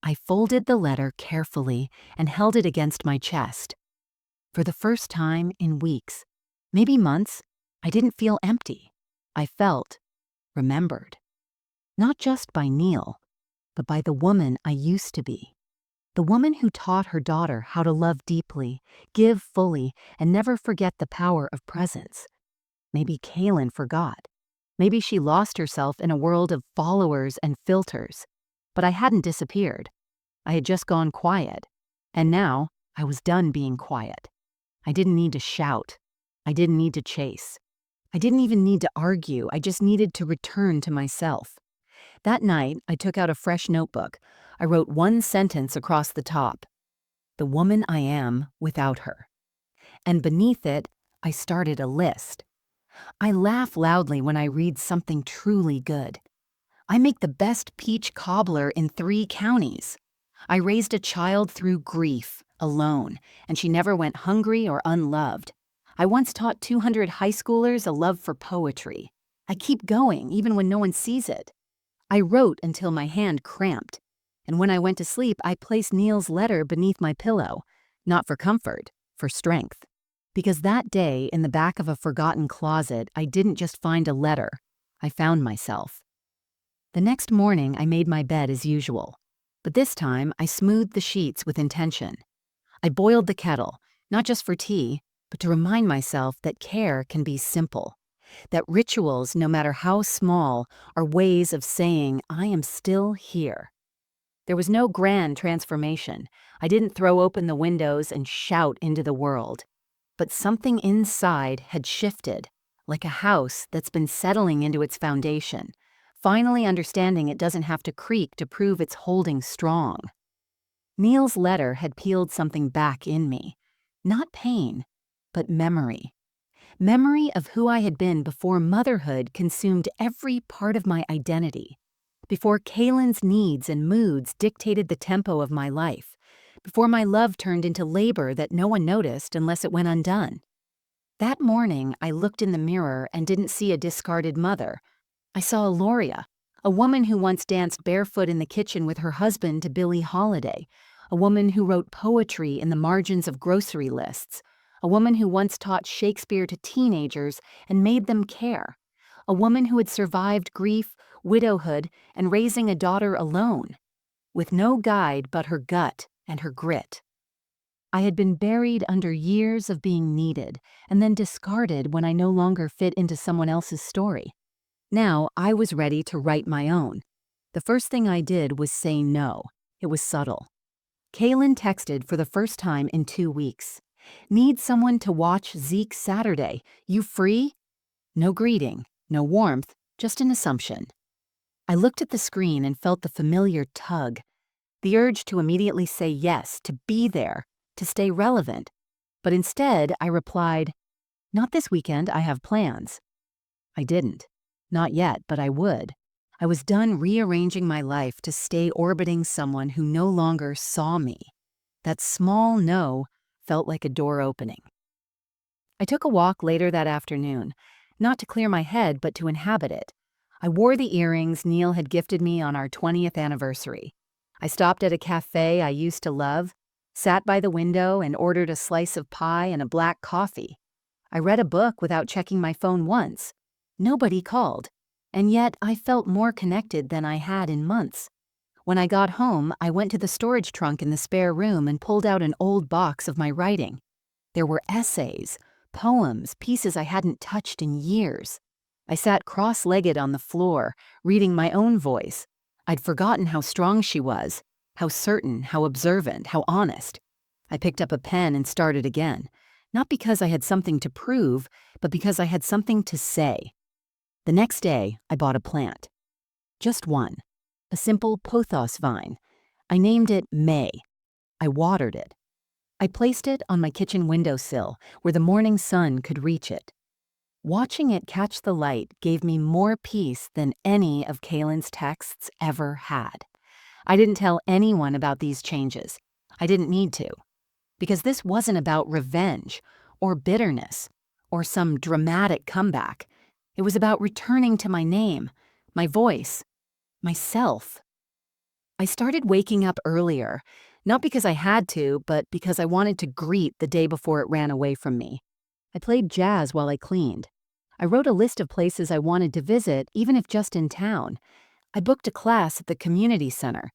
I folded the letter carefully and held it against my chest. For the first time in weeks, maybe months, I didn't feel empty. I felt remembered. Not just by Neil, but by the woman I used to be. The woman who taught her daughter how to love deeply, give fully, and never forget the power of presence. Maybe Kaylin forgot. Maybe she lost herself in a world of followers and filters. But I hadn't disappeared. I had just gone quiet. And now I was done being quiet. I didn't need to shout. I didn't need to chase. I didn't even need to argue. I just needed to return to myself. That night, I took out a fresh notebook. I wrote one sentence across the top. The woman I am without her. And beneath it, I started a list. I laugh loudly when I read something truly good. I make the best peach cobbler in 3 counties. I raised a child through grief, alone, and she never went hungry or unloved. I once taught 200 high schoolers a love for poetry. I keep going, even when no one sees it. I wrote until my hand cramped, and when I went to sleep, I placed Neil's letter beneath my pillow, not for comfort, for strength. Because that day, in the back of a forgotten closet, I didn't just find a letter, I found myself. The next morning, I made my bed as usual, but this time I smoothed the sheets with intention. I boiled the kettle, not just for tea, but to remind myself that care can be simple. That rituals, no matter how small, are ways of saying, I am still here. There was no grand transformation. I didn't throw open the windows and shout into the world. But something inside had shifted, like a house that's been settling into its foundation, finally understanding it doesn't have to creak to prove it's holding strong. Neil's letter had peeled something back in me. Not pain, but memory. Memory of who I had been before motherhood consumed every part of my identity. Before Kaylin's needs and moods dictated the tempo of my life. Before my love turned into labor that no one noticed unless it went undone. That morning, I looked in the mirror and didn't see a discarded mother. I saw Loria, a woman who once danced barefoot in the kitchen with her husband to Billie Holiday, a woman who wrote poetry in the margins of grocery lists, a woman who once taught Shakespeare to teenagers and made them care, a woman who had survived grief, widowhood, and raising a daughter alone, with no guide but her gut and her grit. I had been buried under years of being needed and then discarded when I no longer fit into someone else's story. Now I was ready to write my own. The first thing I did was say no. It was subtle. Kaylin texted for the first time in 2 weeks. Need someone to watch Zeke Saturday. You free? No greeting, no warmth, just an assumption. I looked at the screen and felt the familiar tug. The urge to immediately say yes, to be there, to stay relevant. But instead, I replied, not this weekend, I have plans. I didn't. Not yet, but I would. I was done rearranging my life to stay orbiting someone who no longer saw me. That small no felt like a door opening. I took a walk later that afternoon, not to clear my head, but to inhabit it. I wore the earrings Neil had gifted me on our 20th anniversary. I stopped at a cafe I used to love, sat by the window and ordered a slice of pie and a black coffee. I read a book without checking my phone once. Nobody called, and yet I felt more connected than I had in months. When I got home, I went to the storage trunk in the spare room and pulled out an old box of my writing. There were essays, poems, pieces I hadn't touched in years. I sat cross-legged on the floor, reading my own voice. I'd forgotten how strong she was, how certain, how observant, how honest. I picked up a pen and started again, not because I had something to prove, but because I had something to say. The next day, I bought a plant. Just one. A simple pothos vine. I named it May. I watered it. I placed it on my kitchen windowsill where the morning sun could reach it. Watching it catch the light gave me more peace than any of Kaylin's texts ever had. I didn't tell anyone about these changes. I didn't need to. Because this wasn't about revenge or bitterness or some dramatic comeback. It was about returning to my name, my voice, myself. I started waking up earlier, not because I had to, but because I wanted to greet the day before it ran away from me. I played jazz while I cleaned. I wrote a list of places I wanted to visit, even if just in town. I booked a class at the community center.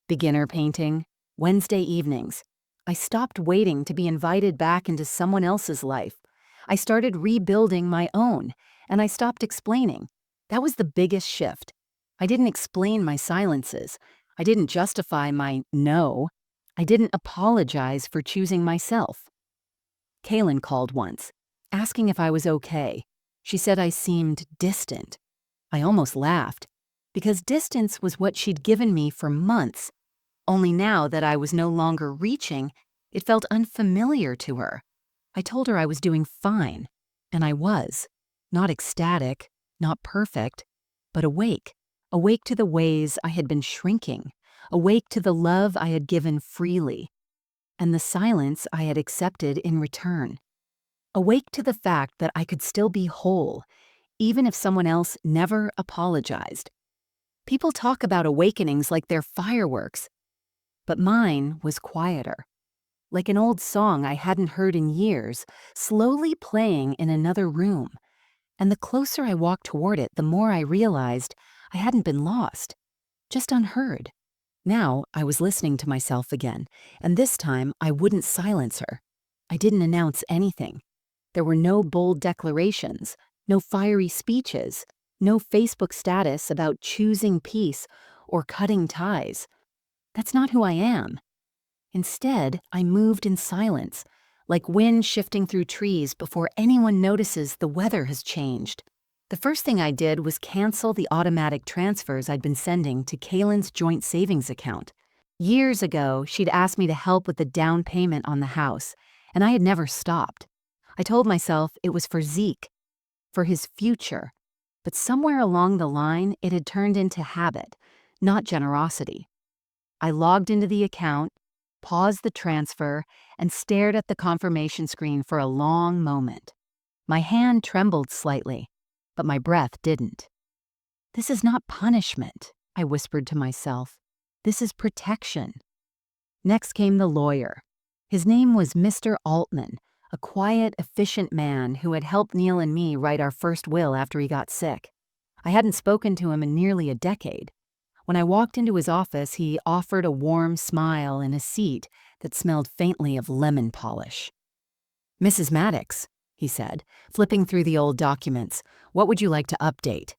Beginner painting, Wednesday evenings. I stopped waiting to be invited back into someone else's life. I started rebuilding my own, and I stopped explaining. That was the biggest shift. I didn't explain my silences. I didn't justify my no. I didn't apologize for choosing myself. Kaylin called once, asking if I was okay. She said I seemed distant. I almost laughed, because distance was what she'd given me for months. Only now that I was no longer reaching, it felt unfamiliar to her. I told her I was doing fine, and I was. Not ecstatic, not perfect, but awake. Awake to the ways I had been shrinking. Awake to the love I had given freely, and the silence I had accepted in return. Awake to the fact that I could still be whole, even if someone else never apologized. People talk about awakenings like they're fireworks, but mine was quieter. Like an old song I hadn't heard in years, slowly playing in another room. And the closer I walked toward it, the more I realized I hadn't been lost, just unheard. Now I was listening to myself again, and this time I wouldn't silence her. I didn't announce anything. There were no bold declarations, No fiery speeches. No Facebook status about choosing peace or cutting ties. That's not who I am. Instead, I moved in silence, like wind shifting through trees before anyone notices the weather has changed. The first thing I did was cancel the automatic transfers I'd been sending to Kaylin's joint savings account. Years ago, she'd asked me to help with the down payment on the house, and I had never stopped. I told myself it was for Zeke, for his future. But somewhere along the line, it had turned into habit, not generosity. I logged into the account, paused the transfer, and stared at the confirmation screen for a long moment. My hand trembled slightly, but my breath didn't. This is not punishment, I whispered to myself. This is protection. Next came the lawyer. His name was Mr. Altman, a quiet, efficient man who had helped Neil and me write our first will after he got sick. I hadn't spoken to him in nearly a decade. When I walked into his office, he offered a warm smile and a seat that smelled faintly of lemon polish. "Mrs. Maddox," he said, flipping through the old documents, "what would you like to update?"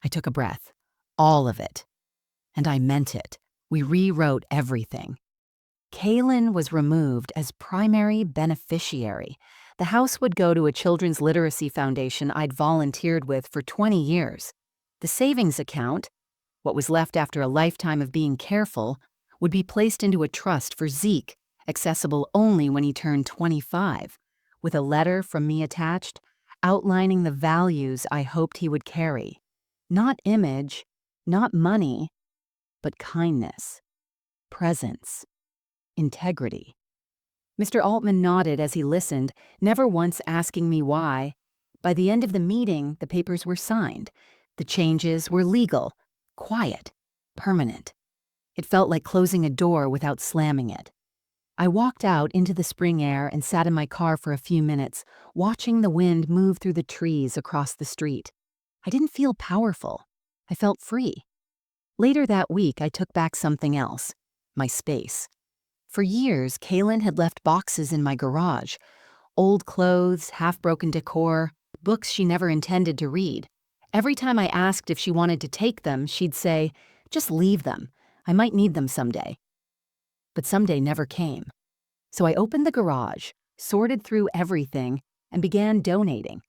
I took a breath. All of it. And I meant it. We rewrote everything. Kaylin was removed as primary beneficiary. The house would go to a children's literacy foundation I'd volunteered with for 20 years. The savings account, what was left after a lifetime of being careful, would be placed into a trust for Zeke, accessible only when he turned 25, with a letter from me attached outlining the values I hoped he would carry. Not image, not money, but kindness, presence, integrity. Mr. Altman nodded as he listened, never once asking me why. By the end of the meeting, the papers were signed. The changes were legal, quiet, permanent. It felt like closing a door without slamming it. I walked out into the spring air and sat in my car for a few minutes, watching the wind move through the trees across the street. I didn't feel powerful. I felt free. Later that week, I took back something else, my space. For years, Kaylin had left boxes in my garage, old clothes, half-broken decor, books she never intended to read. Every time I asked if she wanted to take them, she'd say, "Just leave them. I might need them someday." But someday never came. So I opened the garage, sorted through everything, and began donating.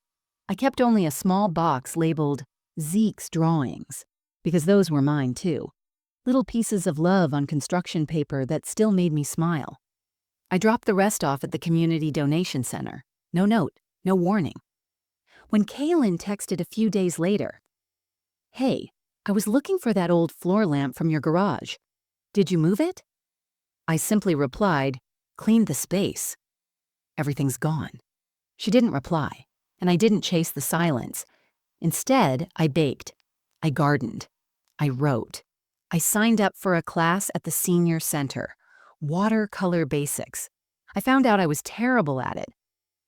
I kept only a small box labeled Zeke's drawings, because those were mine too. Little pieces of love on construction paper that still made me smile. I dropped the rest off at the community donation center. No note, no warning. When Kaylin texted a few days later, "Hey, I was looking for that old floor lamp from your garage. Did you move it?" I simply replied, "Cleaned the space. Everything's gone." She didn't reply, and I didn't chase the silence. Instead, I baked. I gardened. I wrote. I signed up for a class at the senior center, watercolor basics. I found out I was terrible at it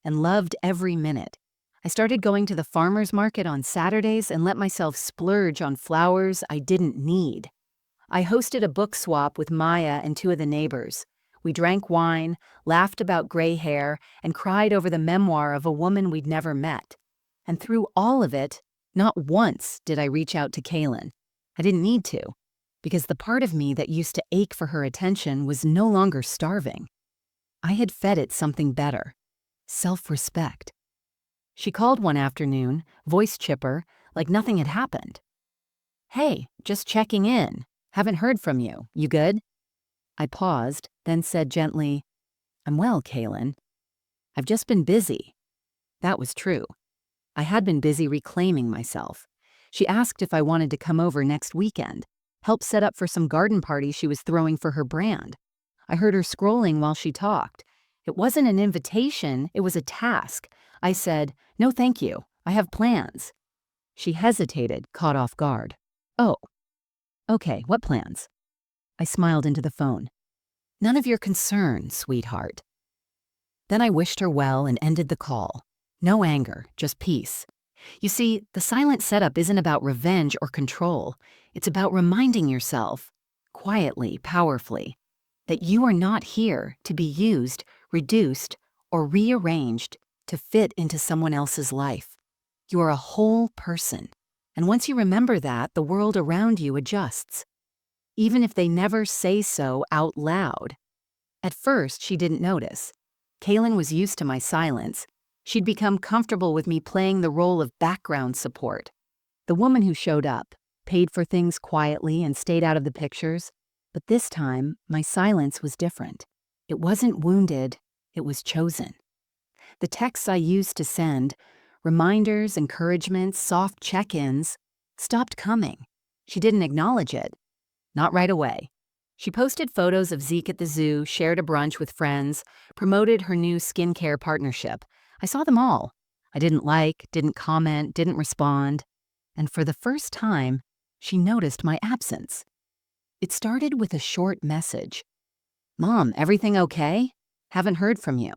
and loved every minute. I started going to the farmer's market on Saturdays and let myself splurge on flowers I didn't need. I hosted a book swap with Maya and two of the neighbors. We drank wine, laughed about gray hair, and cried over the memoir of a woman we'd never met. And through all of it, not once did I reach out to Kaylin. I didn't need to, because the part of me that used to ache for her attention was no longer starving. I had fed it something better, self-respect. She called one afternoon, voice chipper, like nothing had happened. "Hey, just checking in. Haven't heard from you. You good?" I paused, then said gently, "I'm well, Kaylin. I've just been busy." That was true. I had been busy reclaiming myself. She asked if I wanted to come over next weekend, help set up for some garden party she was throwing for her brand. I heard her scrolling while she talked. It wasn't an invitation, it was a task. I said, "No, thank you. I have plans." She hesitated, caught off guard. "Oh, okay, what plans?" I smiled into the phone. "None of your concern, sweetheart." Then I wished her well and ended the call. No anger, just peace. You see, the silent setup isn't about revenge or control. It's about reminding yourself, quietly, powerfully, that you are not here to be used, reduced, or rearranged to fit into someone else's life. You are a whole person. And once you remember that, the world around you adjusts, even if they never say so out loud. At first, she didn't notice. Kaylin was used to my silence. She'd become comfortable with me playing the role of background support. The woman who showed up, paid for things quietly and stayed out of the pictures. But this time, my silence was different. It wasn't wounded, it was chosen. The texts I used to send, reminders, encouragements, soft check-ins, stopped coming. She didn't acknowledge it. Not right away. She posted photos of Zeke at the zoo, shared a brunch with friends, promoted her new skincare partnership. I saw them all. I didn't comment, didn't respond. And for the first time, she noticed my absence. It started with a short message. "Mom, everything okay? Haven't heard from you."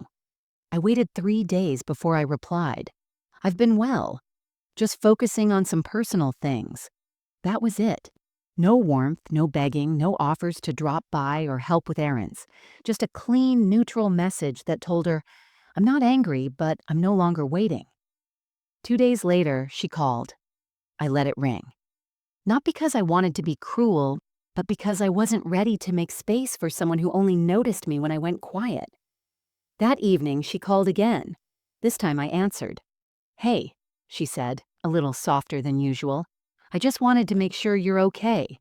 I waited 3 days before I replied. "I've been well, just focusing on some personal things." That was it. No warmth, no begging, no offers to drop by or help with errands. Just a clean, neutral message that told her, "I'm not angry, but I'm no longer waiting." 2 days later, she called. I let it ring. Not because I wanted to be cruel, but because I wasn't ready to make space for someone who only noticed me when I went quiet. That evening, she called again. This time I answered. "Hey," she said, a little softer than usual. "I just wanted to make sure you're okay.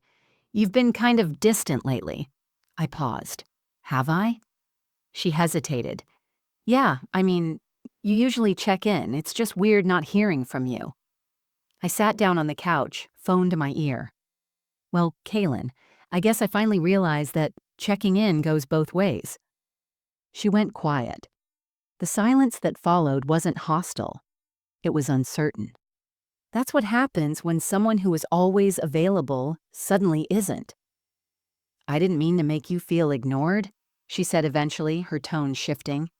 You've been kind of distant lately." I paused. "Have I?" She hesitated. "Yeah, I mean, you usually check in. It's just weird not hearing from you." I sat down on the couch, phone to my ear. "Well, Kaylin, I guess I finally realized that checking in goes both ways." She went quiet. The silence that followed wasn't hostile. It was uncertain. That's what happens when someone who is always available suddenly isn't. "I didn't mean to make you feel ignored," she said eventually, her tone shifting.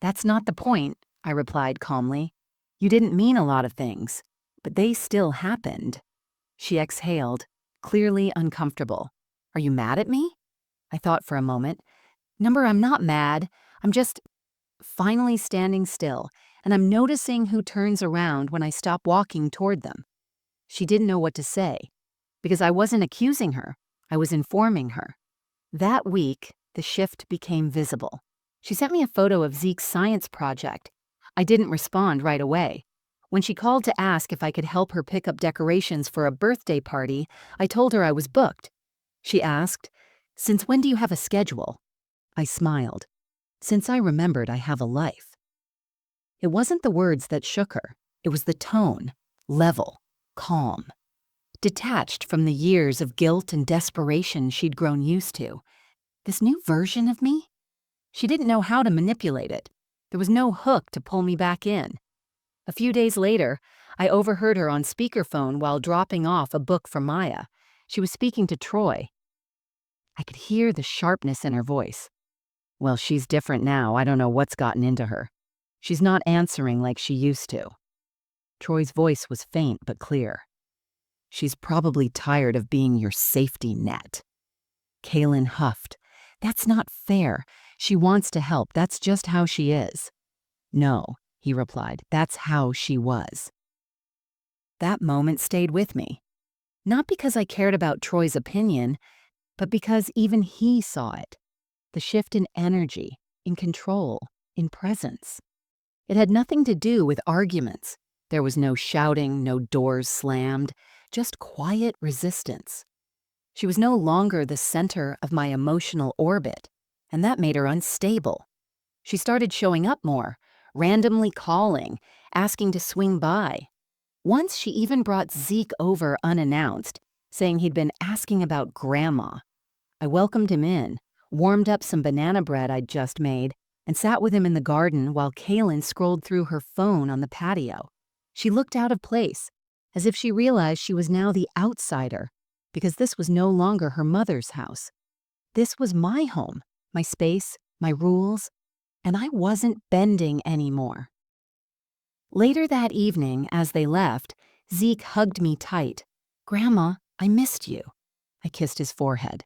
"That's not the point," I replied calmly. "You didn't mean a lot of things, but they still happened." She exhaled, clearly uncomfortable. "Are you mad at me?" I thought for a moment. "Number, I'm not mad. I'm just finally standing still, and I'm noticing who turns around when I stop walking toward them." She didn't know what to say, because I wasn't accusing her. I was informing her. That week, the shift became visible. She sent me a photo of Zeke's science project. I didn't respond right away. When she called to ask if I could help her pick up decorations for a birthday party, I told her I was booked. She asked, "Since when do you have a schedule?" I smiled. "Since I remembered I have a life." It wasn't the words that shook her. It was the tone, level, calm, detached from the years of guilt and desperation she'd grown used to. This new version of me? She didn't know how to manipulate it. There was no hook to pull me back in. A few days later, I overheard her on speakerphone while dropping off a book for Maya. She was speaking to Troy. I could hear the sharpness in her voice. "Well, she's different now. I don't know what's gotten into her. She's not answering like she used to." Troy's voice was faint but clear. "She's probably tired of being your safety net." Kaylin huffed. "That's not fair. She wants to help. That's just how she is." "No," he replied. "That's how she was." That moment stayed with me. Not because I cared about Troy's opinion, but because even he saw it. The shift in energy, in control, in presence. It had nothing to do with arguments. There was no shouting, no doors slammed, just quiet resistance. She was no longer the center of my emotional orbit, and that made her unstable. She started showing up more, randomly calling, asking to swing by. Once she even brought Zeke over unannounced, saying he'd been asking about Grandma. I welcomed him in, warmed up some banana bread I'd just made, and sat with him in the garden while Kaylin scrolled through her phone on the patio. She looked out of place, as if she realized she was now the outsider, because this was no longer her mother's house. This was my home, my space, my rules, and I wasn't bending anymore. Later that evening, as they left, Zeke hugged me tight. "Grandma, I missed you." I kissed his forehead.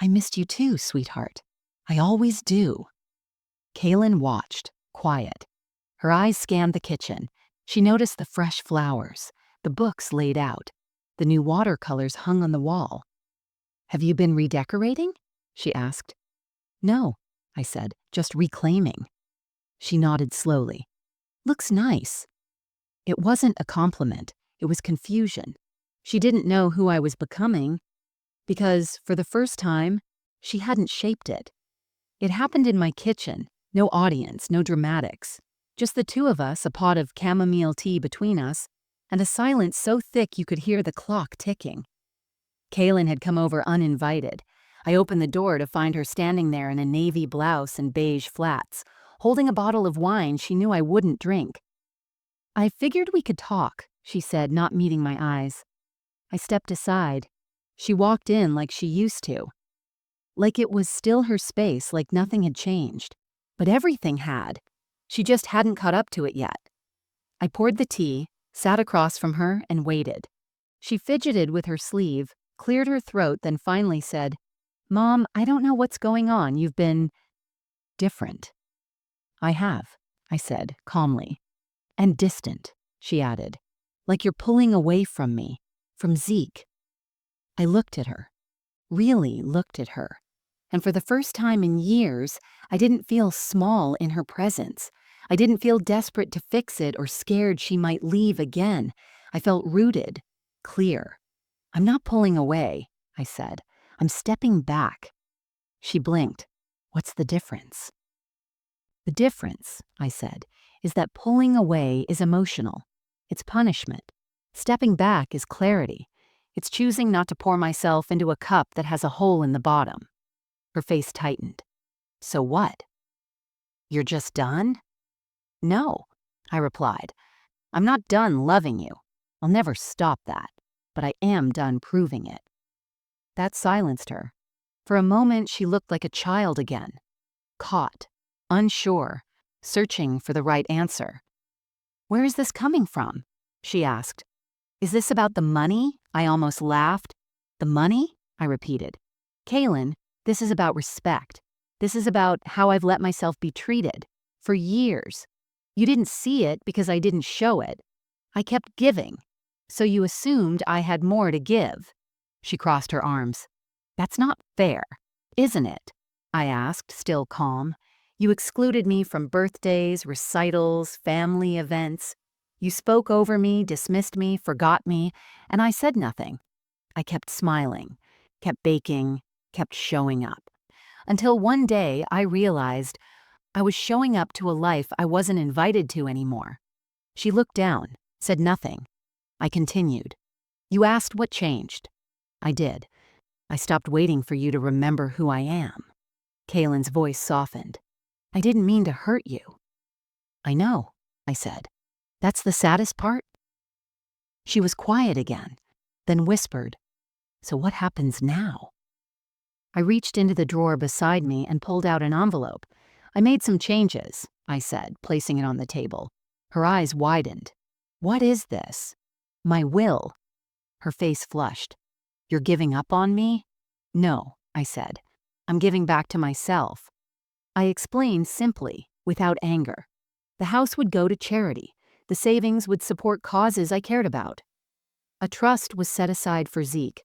"I missed you too, sweetheart. I always do." Kaylin watched, quiet. Her eyes scanned the kitchen. She noticed the fresh flowers, the books laid out, the new watercolors hung on the wall. "Have you been redecorating?" she asked. "No," I said, "just reclaiming." She nodded slowly. "Looks nice." It wasn't a compliment, it was confusion. She didn't know who I was becoming because, for the first time, she hadn't shaped it. It happened in my kitchen, no audience, no dramatics. Just the two of us, a pot of chamomile tea between us, and a silence so thick you could hear the clock ticking. Kaylin had come over uninvited. I opened the door to find her standing there in a navy blouse and beige flats, holding a bottle of wine she knew I wouldn't drink. "I figured we could talk," she said, not meeting my eyes. I stepped aside. She walked in like she used to. Like it was still her space, like nothing had changed. But everything had. She just hadn't caught up to it yet. I poured the tea, sat across from her, and waited. She fidgeted with her sleeve, cleared her throat, then finally said, "Mom, I don't know what's going on. You've been different." "I have," I said, calmly. "And distant," she added. "Like you're pulling away from me, from Zeke." I looked at her, really looked at her. And for the first time in years, I didn't feel small in her presence. I didn't feel desperate to fix it or scared she might leave again. I felt rooted, clear. "I'm not pulling away," I said. "I'm stepping back." She blinked. "What's the difference?" "The difference," I said, "is that pulling away is emotional. It's punishment. Stepping back is clarity. It's choosing not to pour myself into a cup that has a hole in the bottom." Her face tightened. "So what? You're just done?" "No," I replied. "I'm not done loving you. I'll never stop that. But I am done proving it." That silenced her. For a moment, she looked like a child again. Caught, unsure, searching for the right answer. "Where is this coming from?" she asked. "Is this about the money?" I almost laughed. "The money?" I repeated. "Kaylin, this is about respect. This is about how I've let myself be treated. For years. You didn't see it because I didn't show it. I kept giving. So you assumed I had more to give." She crossed her arms. "That's not fair, isn't it?" I asked, still calm. "You excluded me from birthdays, recitals, family events. You spoke over me, dismissed me, forgot me, and I said nothing. I kept smiling, kept baking, kept showing up. Until one day I realized I was showing up to a life I wasn't invited to anymore." She looked down, said nothing. I continued. "You asked what changed. I did. I stopped waiting for you to remember who I am." Kaylin's voice softened. "I didn't mean to hurt you." "I know," I said. "That's the saddest part." She was quiet again, then whispered, "So what happens now?" I reached into the drawer beside me and pulled out an envelope. "I made some changes," I said, placing it on the table. Her eyes widened. "What is this?" "My will." Her face flushed. "You're giving up on me?" "No," I said. "I'm giving back to myself." I explained simply, without anger. The house would go to charity. The savings would support causes I cared about. A trust was set aside for Zeke,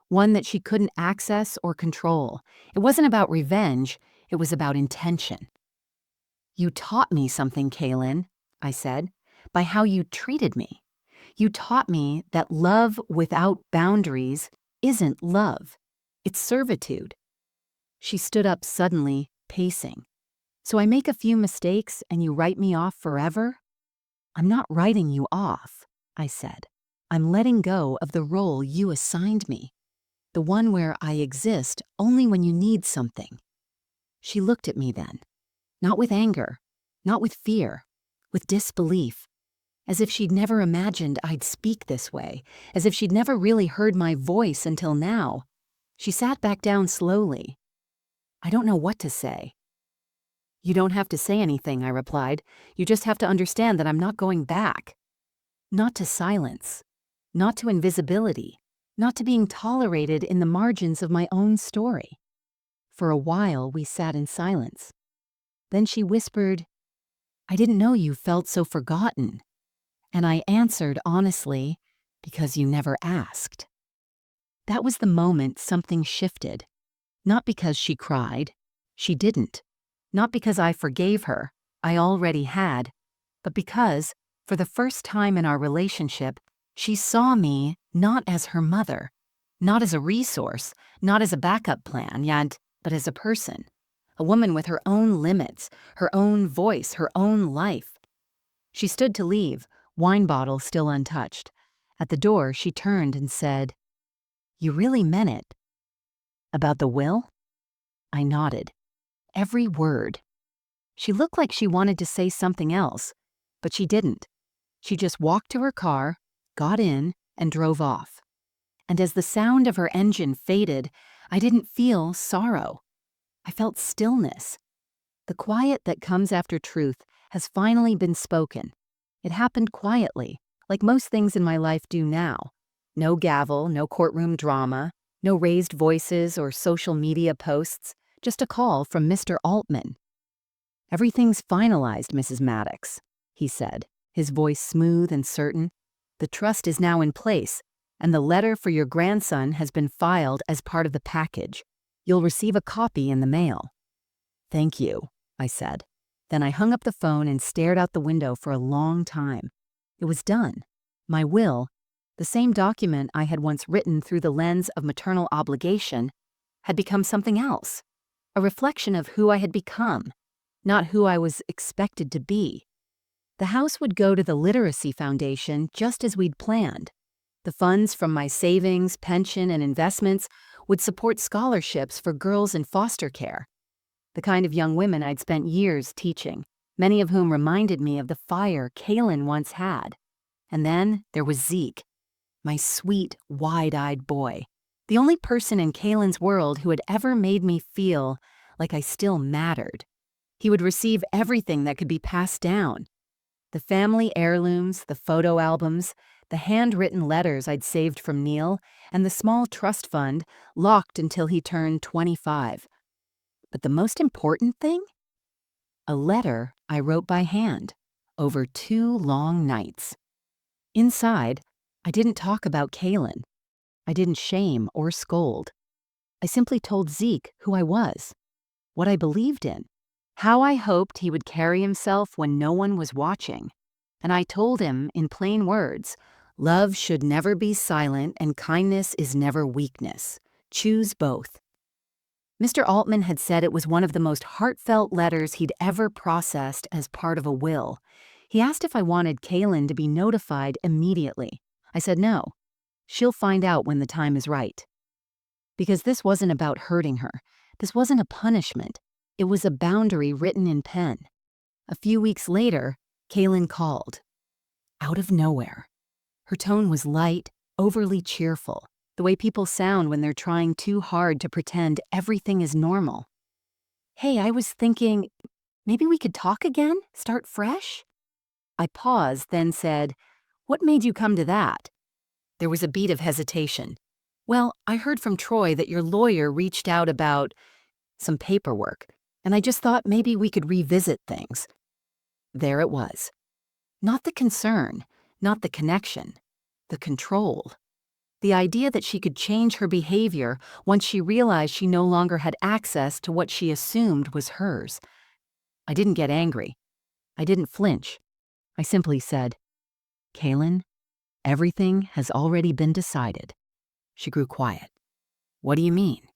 one that she couldn't access or control. It wasn't about revenge, it was about intention. "You taught me something, Kaylin," I said, "by how you treated me. You taught me that love without boundaries isn't love. It's servitude." She stood up suddenly, pacing. "So I make a few mistakes and you write me off forever?" "I'm not writing you off," I said. "I'm letting go of the role you assigned me, the one where I exist only when you need something." She looked at me then, not with anger, not with fear, with disbelief, as if she'd never imagined I'd speak this way, as if she'd never really heard my voice until now. She sat back down slowly. "I don't know what to say." "You don't have to say anything," I replied. "You just have to understand that I'm not going back. Not to silence, not to invisibility, not to being tolerated in the margins of my own story." For a while, we sat in silence. Then she whispered, "I didn't know you felt so forgotten." And I answered honestly, because you never asked. That was the moment something shifted. Not because she cried. She didn't. Not because I forgave her. I already had. But because, for the first time in our relationship, she saw me not as her mother, not as a resource, not as a backup plan, yet, but as a person. A woman with her own limits, her own voice, her own life. She stood to leave, wine bottle still untouched. At the door, she turned and said, "You really meant it." About the will? I nodded. Every word. She looked like she wanted to say something else, but she didn't. She just walked to her car, got in, and drove off. And as the sound of her engine faded, I didn't feel sorrow. I felt stillness. The quiet that comes after truth has finally been spoken. It happened quietly, like most things in my life do now. No gavel, no courtroom drama, no raised voices or social media posts, just a call from Mr. Altman. "Everything's finalized, Mrs. Maddox," he said, his voice smooth and certain. "The trust is now in place, and the letter for your grandson has been filed as part of the package. You'll receive a copy in the mail." "Thank you," I said. Then I hung up the phone and stared out the window for a long time. It was done. My will, the same document I had once written through the lens of maternal obligation, had become something else, a reflection of who I had become, not who I was expected to be. The house would go to the Literacy Foundation just as we'd planned. The funds from my savings, pension, and investments would support scholarships for girls in foster care, the kind of young women I'd spent years teaching, many of whom reminded me of the fire Kaylin once had. And then there was Zeke, my sweet, wide-eyed boy, the only person in Kaylin's world who had ever made me feel like I still mattered. He would receive everything that could be passed down. The family heirlooms, the photo albums, the handwritten letters I'd saved from Neil, and the small trust fund locked until he turned 25. But the most important thing? A letter I wrote by hand, over 2 long nights. Inside, I didn't talk about Kaylin. I didn't shame or scold. I simply told Zeke who I was, what I believed in, how I hoped he would carry himself when no one was watching. And I told him, in plain words, love should never be silent and kindness is never weakness. Choose both. Mr. Altman had said it was one of the most heartfelt letters he'd ever processed as part of a will. He asked if I wanted Kaylin to be notified immediately. I said no. She'll find out when the time is right. Because this wasn't about hurting her. This wasn't a punishment. It was a boundary written in pen. A few weeks later, Kaylin called. Out of nowhere. Her tone was light, overly cheerful, the way people sound when they're trying too hard to pretend everything is normal. "Hey, I was thinking, maybe we could talk again? Start fresh?" I paused, then said, "What made you come to that?" There was a beat of hesitation. "Well, I heard from Troy that your lawyer reached out about some paperwork, and I just thought maybe we could revisit things." There it was. Not the concern, not the connection, the control. The idea that she could change her behavior once she realized she no longer had access to what she assumed was hers. I didn't get angry. I didn't flinch. I simply said, "Kaylin, everything has already been decided." She grew quiet. "What do you mean?"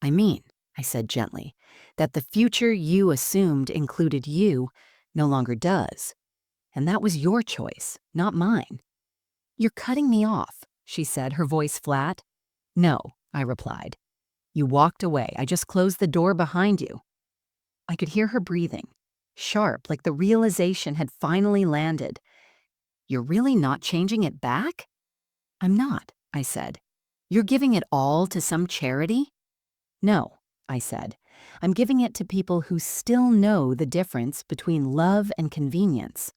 "I mean," I said gently, "that the future you assumed included you no longer does. And that was your choice, not mine." "You're cutting me off," she said, her voice flat. "No," I replied. "You walked away. I just closed the door behind you." I could hear her breathing, sharp, like the realization had finally landed. "You're really not changing it back?" "I'm not," I said. "You're giving it all to some charity?" "No," I said. "I'm giving it to people who still know the difference between love and convenience."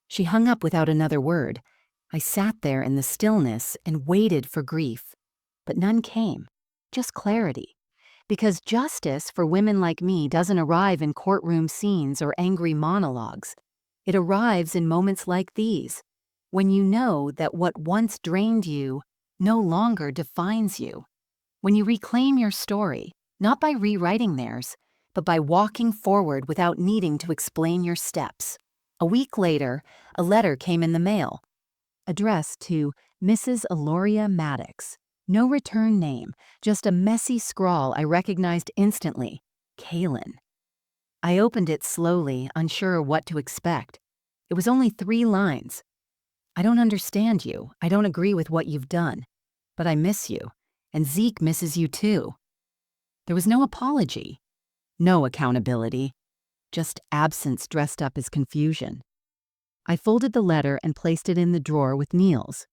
She hung up without another word. I sat there in the stillness and waited for grief. But none came, just clarity. Because justice for women like me doesn't arrive in courtroom scenes or angry monologues. It arrives in moments like these, when you know that what once drained you no longer defines you. When you reclaim your story, not by rewriting theirs, but by walking forward without needing to explain your steps. A week later, a letter came in the mail, addressed to Mrs. Aloria Maddox. No return name, just a messy scrawl I recognized instantly. Kaylin. I opened it slowly, unsure what to expect. It was only 3 lines. I don't understand you. I don't agree with what you've done. But I miss you. And Zeke misses you too. There was no apology. No accountability. Just absence dressed up as confusion. I folded the letter and placed it in the drawer with Neil's.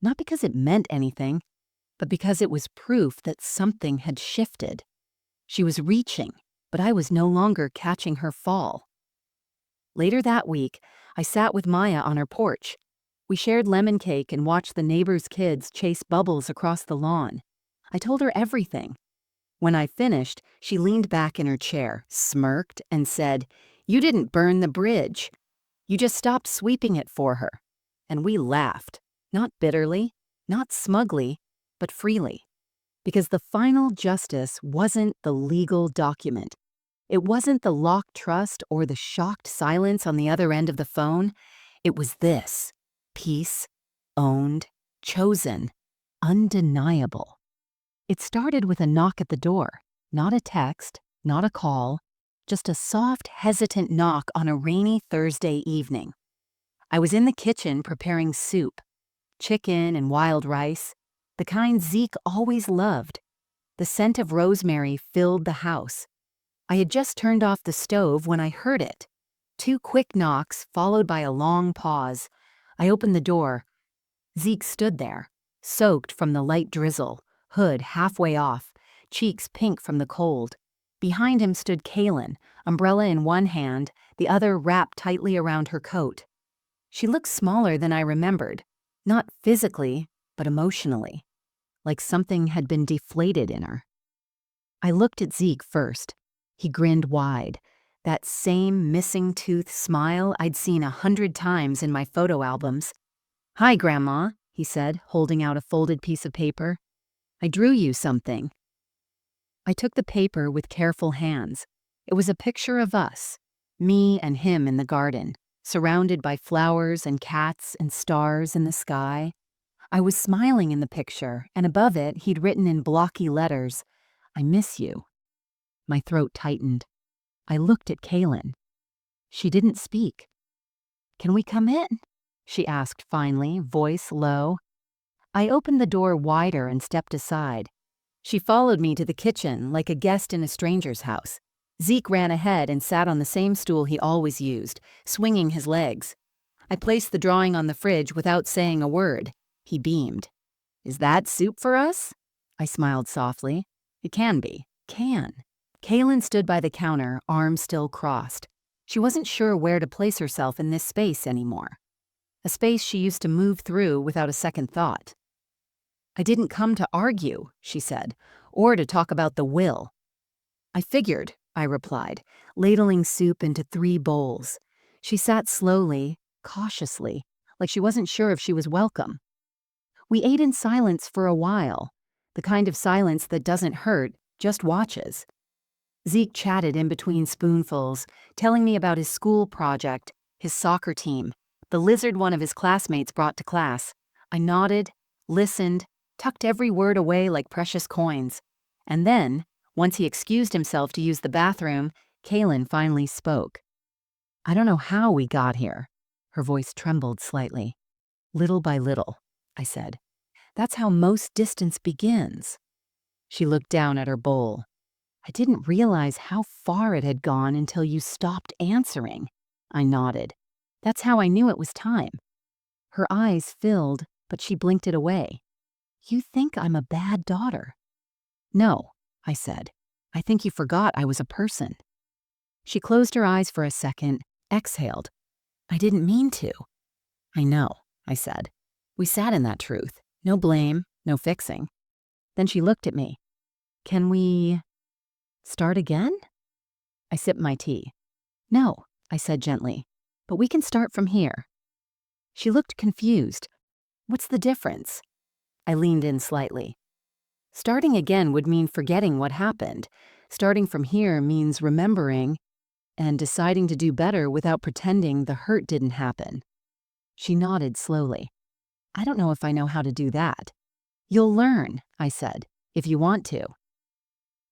Not because it meant anything, but because it was proof that something had shifted. She was reaching, but I was no longer catching her fall. Later that week, I sat with Maya on her porch. We shared lemon cake and watched the neighbors' kids chase bubbles across the lawn. I told her everything. When I finished, she leaned back in her chair, smirked, and said, "You didn't burn the bridge. You just stopped sweeping it for her." And we laughed, not bitterly, not smugly, but freely. Because the final justice wasn't the legal document. It wasn't the locked trust or the shocked silence on the other end of the phone. It was this: peace, owned, chosen, undeniable. It started with a knock at the door, not a text, not a call, just a soft, hesitant knock on a rainy Thursday evening. I was in the kitchen preparing soup, chicken and wild rice, the kind Zeke always loved. The scent of rosemary filled the house. I had just turned off the stove when I heard it. 2 quick knocks, followed by a long pause. I opened the door. Zeke stood there, soaked from the light drizzle, hood halfway off, cheeks pink from the cold. Behind him stood Kaylin, umbrella in one hand, the other wrapped tightly around her coat. She looked smaller than I remembered, not physically, but emotionally, like something had been deflated in her. I looked at Zeke first. He grinned wide, that same missing tooth smile I'd seen 100 times in my photo albums. "Hi, Grandma," he said, holding out a folded piece of paper. "I drew you something." I took the paper with careful hands. It was a picture of us, me and him in the garden, surrounded by flowers and cats and stars in the sky. I was smiling in the picture, and above it he'd written in blocky letters, "I miss you." My throat tightened. I looked at Kaylin. She didn't speak. "Can we come in?" she asked finally, voice low. I opened the door wider and stepped aside. She followed me to the kitchen like a guest in a stranger's house. Zeke ran ahead and sat on the same stool he always used, swinging his legs. I placed the drawing on the fridge without saying a word. He beamed. "Is that soup for us?" I smiled softly. "It can be. Can." Kaylin stood by the counter, arms still crossed. She wasn't sure where to place herself in this space anymore. A space she used to move through without a second thought. "I didn't come to argue," she said, "or to talk about the will." "I figured," I replied, ladling soup into 3 bowls. She sat slowly, cautiously, like she wasn't sure if she was welcome. We ate in silence for a while, the kind of silence that doesn't hurt, just watches. Zeke chatted in between spoonfuls, telling me about his school project, his soccer team, the lizard one of his classmates brought to class. I nodded, listened, tucked every word away like precious coins. And then, once he excused himself to use the bathroom, Kaylin finally spoke. "I don't know how we got here." Her voice trembled slightly. "Little by little," I said. "That's how most distance begins." She looked down at her bowl. "I didn't realize how far it had gone until you stopped answering." I nodded. "That's how I knew it was time." Her eyes filled, but she blinked it away. "You think I'm a bad daughter." "No," I said. "I think you forgot I was a person." She closed her eyes for a second, exhaled. "I didn't mean to." "I know," I said. We sat in that truth. No blame, no fixing. Then she looked at me. "Can we start again?" I sipped my tea. "No," I said gently. But we can start from here. She looked confused. What's the difference? I leaned in slightly. Starting again would mean forgetting what happened. Starting from here means remembering and deciding to do better without pretending the hurt didn't happen. She nodded slowly. I don't know if I know how to do that. You'll learn, I said, if you want to.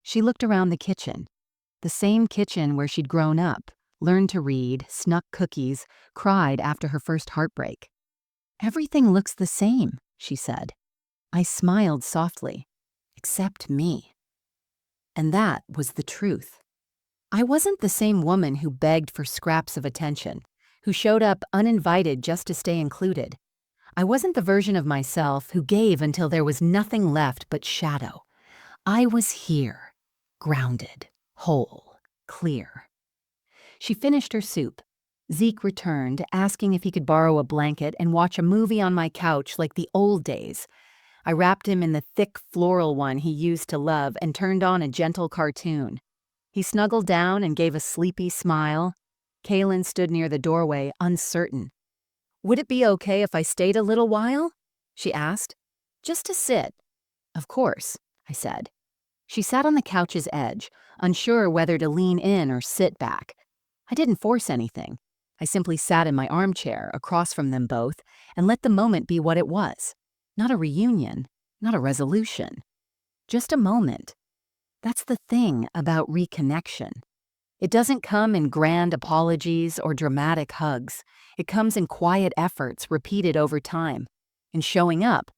She looked around the kitchen. The same kitchen where she'd grown up, learned to read, snuck cookies, cried after her first heartbreak. Everything looks the same, she said. I smiled softly. Except me. And that was the truth. I wasn't the same woman who begged for scraps of attention, who showed up uninvited just to stay included. I wasn't the version of myself who gave until there was nothing left but shadow. I was here, grounded, whole, clear. She finished her soup. Zeke returned, asking if he could borrow a blanket and watch a movie on my couch like the old days. I wrapped him in the thick floral one he used to love and turned on a gentle cartoon. He snuggled down and gave a sleepy smile. Kaylin stood near the doorway, uncertain. Would it be okay if I stayed a little while? She asked. Just to sit. Of course, I said. She sat on the couch's edge, unsure whether to lean in or sit back. I didn't force anything. I simply sat in my armchair across from them both and let the moment be what it was. Not a reunion, not a resolution. Just a moment. That's the thing about reconnection. It doesn't come in grand apologies or dramatic hugs. It comes in quiet efforts repeated over time, in showing up,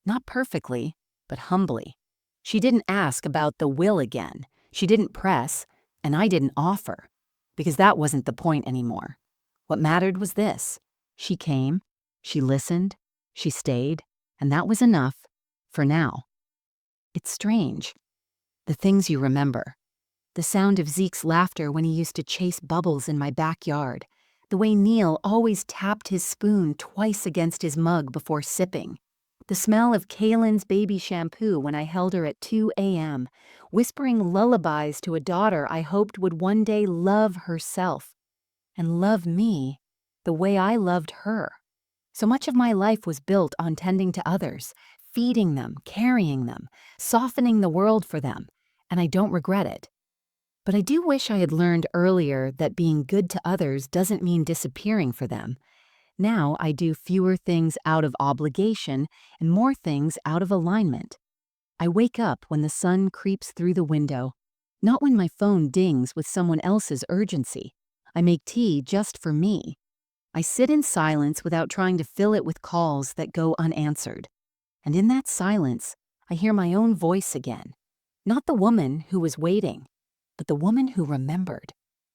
not perfectly, but humbly. She didn't ask about the will again. She didn't press, and I didn't offer, because that wasn't the point anymore. What mattered was this. She came, she listened, she stayed, and that was enough, for now. It's strange. The things you remember. The sound of Zeke's laughter when he used to chase bubbles in my backyard. The way Neil always tapped his spoon twice against his mug before sipping. The smell of Kaylin's baby shampoo when I held her at 2 a.m., whispering lullabies to a daughter I hoped would one day love herself and love me the way I loved her. So much of my life was built on tending to others, feeding them, carrying them, softening the world for them, and I don't regret it. But I do wish I had learned earlier that being good to others doesn't mean disappearing for them. Now I do fewer things out of obligation and more things out of alignment. I wake up when the sun creeps through the window, not when my phone dings with someone else's urgency. I make tea just for me. I sit in silence without trying to fill it with calls that go unanswered. And in that silence, I hear my own voice again. Not the woman who was waiting, but the woman who remembered.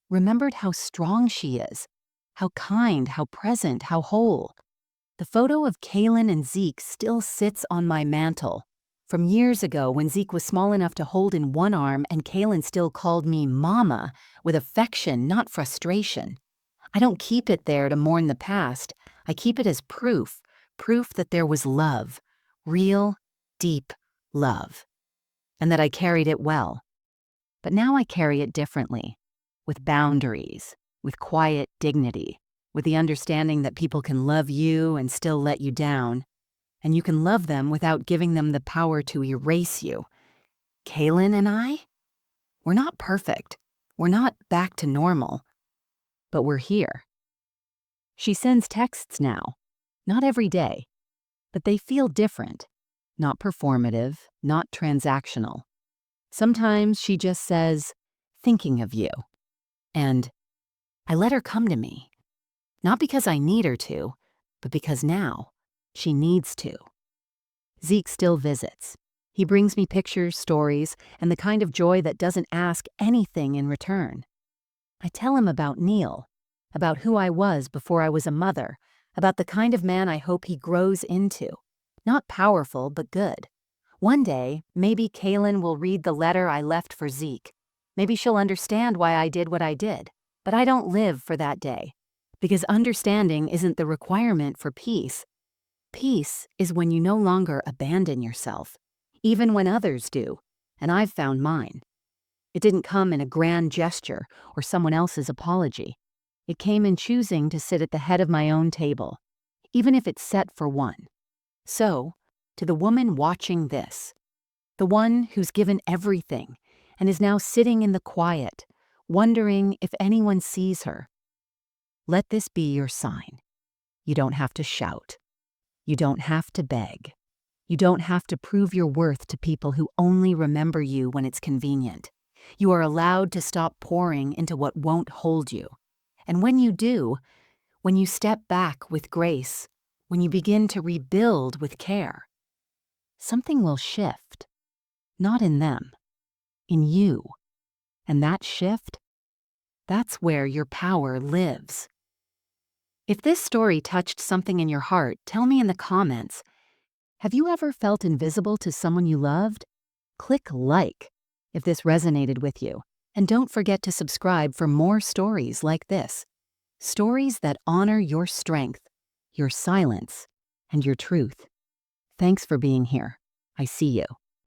Remembered how strong she is, how kind, how present, how whole. The photo of Kaylin and Zeke still sits on my mantle. From years ago when Zeke was small enough to hold in one arm and Kaylin still called me Mama with affection, not frustration. I don't keep it there to mourn the past. I keep it as proof that there was love, real, deep love, and that I carried it well. But now I carry it differently, with boundaries, with quiet dignity, with the understanding that people can love you and still let you down, and you can love them without giving them the power to erase you. Kaylin and I? We're not perfect. We're not back to normal. But we're here. She sends texts now, not every day, but they feel different, not performative, not transactional. Sometimes she just says, thinking of you. And I let her come to me, not because I need her to, but because now she needs to. Zeke still visits. He brings me pictures, stories, and the kind of joy that doesn't ask anything in return. I tell him about Neil, about who I was before I was a mother, about the kind of man I hope he grows into. Not powerful, but good. One day, maybe Kaylin will read the letter I left for Zeke. Maybe she'll understand why I did what I did. But I don't live for that day. Because understanding isn't the requirement for peace. Peace is when you no longer abandon yourself, even when others do, and I've found mine. It didn't come in a grand gesture or someone else's apology. It came in choosing to sit at the head of my own table, even if it's set for one. So, to the woman watching this, the one who's given everything and is now sitting in the quiet, wondering if anyone sees her, let this be your sign. You don't have to shout. You don't have to beg. You don't have to prove your worth to people who only remember you when it's convenient. You are allowed to stop pouring into what won't hold you. And when you do, when you step back with grace, when you begin to rebuild with care, something will shift. Not in them, in you. And that shift, that's where your power lives. If this story touched something in your heart, tell me in the comments. Have you ever felt invisible to someone you loved? Click like if this resonated with you. And don't forget to subscribe for more stories like this. Stories that honor your strength, your silence, and your truth. Thanks for being here. I see you.